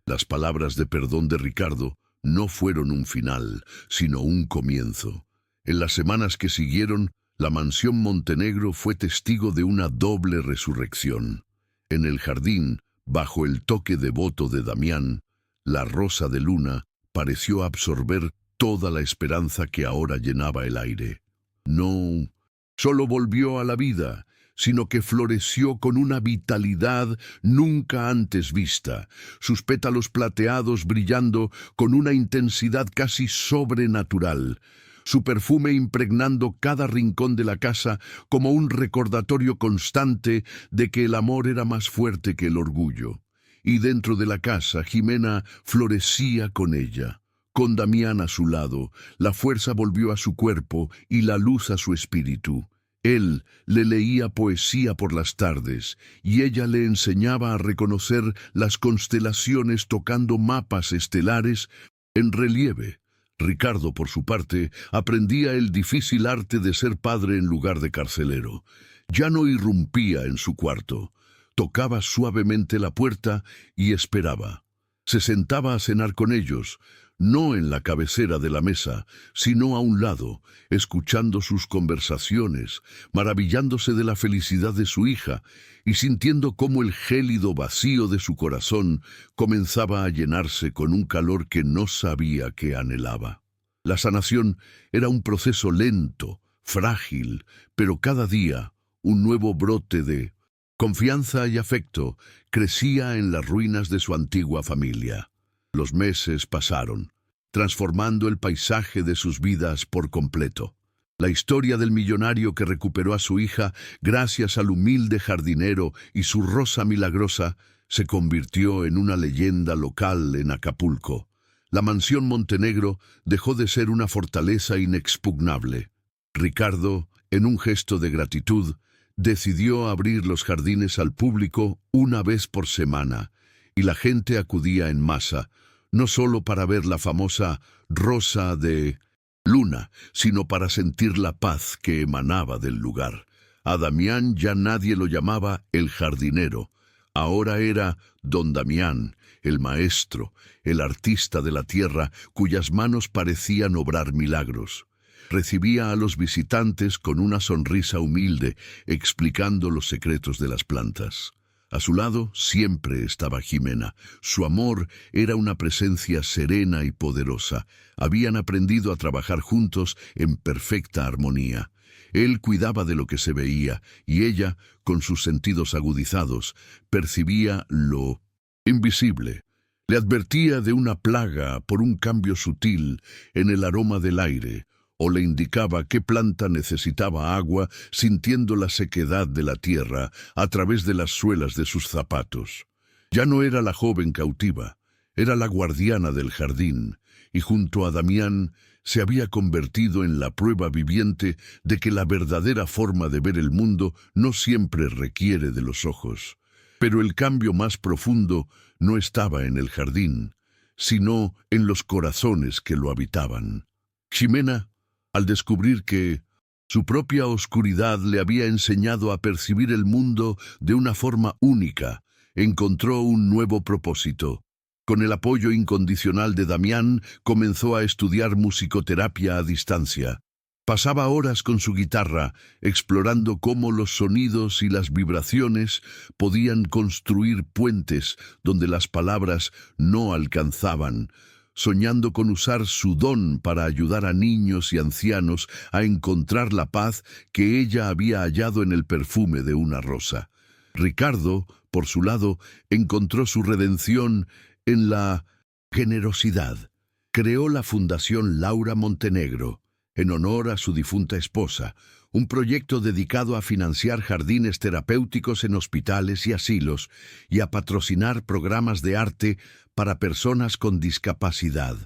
Las palabras de perdón de Ricardo no fueron un final, sino un comienzo. En las semanas que siguieron, la mansión Montenegro fue testigo de una doble resurrección. En el jardín, bajo el toque devoto de Damián, la rosa de luna pareció absorber toda la esperanza que ahora llenaba el aire. No solo volvió a la vida, sino que floreció con una vitalidad nunca antes vista, sus pétalos plateados brillando con una intensidad casi sobrenatural, su perfume impregnando cada rincón de la casa como un recordatorio constante de que el amor era más fuerte que el orgullo. Y dentro de la casa, Jimena florecía con ella. Con Damián a su lado, la fuerza volvió a su cuerpo y la luz a su espíritu. Él le leía poesía por las tardes, y ella le enseñaba a reconocer las constelaciones tocando mapas estelares en relieve. Ricardo, por su parte, aprendía el difícil arte de ser padre en lugar de carcelero. Ya no irrumpía en su cuarto. Tocaba suavemente la puerta y esperaba. Se sentaba a cenar con ellos, no en la cabecera de la mesa, sino a un lado, escuchando sus conversaciones, maravillándose de la felicidad de su hija y sintiendo cómo el gélido vacío de su corazón comenzaba a llenarse con un calor que no sabía que anhelaba. La sanación era un proceso lento, frágil, pero cada día un nuevo brote de confianza y afecto crecía en las ruinas de su antigua familia. Los meses pasaron, transformando el paisaje de sus vidas por completo. La historia del millonario que recuperó a su hija gracias al humilde jardinero y su rosa milagrosa se convirtió en una leyenda local en Acapulco. La mansión Montenegro dejó de ser una fortaleza inexpugnable. Ricardo, en un gesto de gratitud, decidió abrir los jardines al público una vez por semana, y la gente acudía en masa, no solo para ver la famosa rosa de Luna, sino para sentir la paz que emanaba del lugar. A Damián ya nadie lo llamaba el jardinero, ahora era don Damián, el maestro, el artista de la tierra cuyas manos parecían obrar milagros. Recibía a los visitantes con una sonrisa humilde, explicando los secretos de las plantas. A su lado siempre estaba Jimena. Su amor era una presencia serena y poderosa. Habían aprendido a trabajar juntos en perfecta armonía. Él cuidaba de lo que se veía, y ella, con sus sentidos agudizados, percibía lo invisible. Le advertía de una plaga por un cambio sutil en el aroma del aire, o le indicaba qué planta necesitaba agua sintiendo la sequedad de la tierra a través de las suelas de sus zapatos. Ya no era la joven cautiva, era la guardiana del jardín, y junto a Damián se había convertido en la prueba viviente de que la verdadera forma de ver el mundo no siempre requiere de los ojos. Pero el cambio más profundo no estaba en el jardín, sino en los corazones que lo habitaban. Ximena, al descubrir que su propia oscuridad le había enseñado a percibir el mundo de una forma única, encontró un nuevo propósito. Con el apoyo incondicional de Damián, comenzó a estudiar musicoterapia a distancia. Pasaba horas con su guitarra, explorando cómo los sonidos y las vibraciones podían construir puentes donde las palabras no alcanzaban, soñando con usar su don para ayudar a niños y ancianos a encontrar la paz que ella había hallado en el perfume de una rosa. Ricardo, por su lado, encontró su redención en la generosidad. Creó la Fundación Laura Montenegro, en honor a su difunta esposa, un proyecto dedicado a financiar jardines terapéuticos en hospitales y asilos y a patrocinar programas de arte para personas con discapacidad.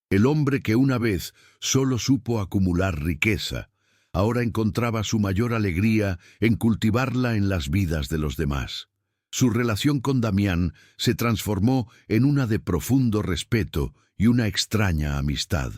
El hombre que una vez solo supo acumular riqueza, ahora encontraba su mayor alegría en cultivarla en las vidas de los demás. Su relación con Damián se transformó en una de profundo respeto y una extraña amistad.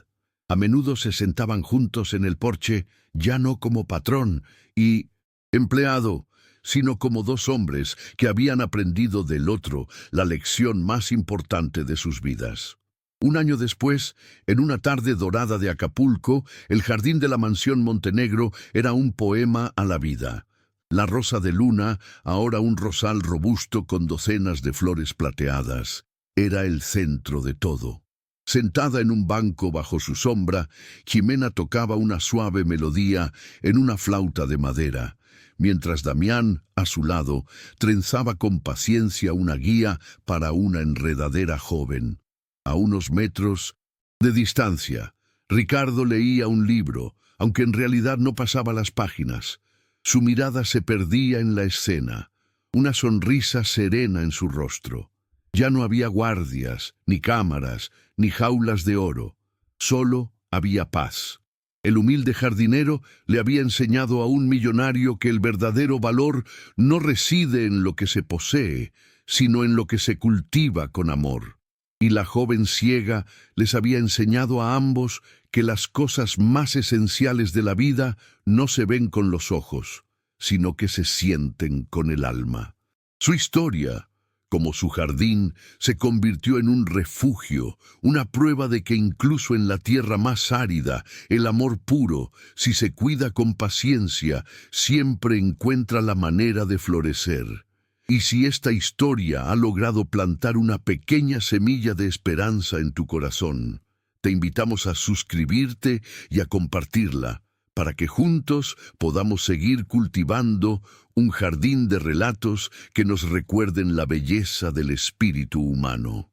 A menudo se sentaban juntos en el porche, ya no como patrón y empleado, sino como dos hombres que habían aprendido del otro la lección más importante de sus vidas. Un año después, en una tarde dorada de Acapulco, el jardín de la mansión Montenegro era un poema a la vida. La rosa de Luna, ahora un rosal robusto con docenas de flores plateadas, era el centro de todo. Sentada en un banco bajo su sombra, Ximena tocaba una suave melodía en una flauta de madera, mientras Damián, a su lado, trenzaba con paciencia una guía para una enredadera joven. A unos metros de distancia, Ricardo leía un libro, aunque en realidad no pasaba las páginas. Su mirada se perdía en la escena, una sonrisa serena en su rostro. Ya no había guardias, ni cámaras, ni jaulas de oro. Solo había paz. El humilde jardinero le había enseñado a un millonario que el verdadero valor no reside en lo que se posee, sino en lo que se cultiva con amor. Y la joven ciega les había enseñado a ambos que las cosas más esenciales de la vida no se ven con los ojos, sino que se sienten con el alma. Su historia, Como su jardín, se convirtió en un refugio, una prueba de que incluso en la tierra más árida, el amor puro, si se cuida con paciencia, siempre encuentra la manera de florecer. Y si esta historia ha logrado plantar una pequeña semilla de esperanza en tu corazón, te invitamos a suscribirte y a compartirla, para que juntos podamos seguir cultivando un jardín de relatos que nos recuerden la belleza del espíritu humano.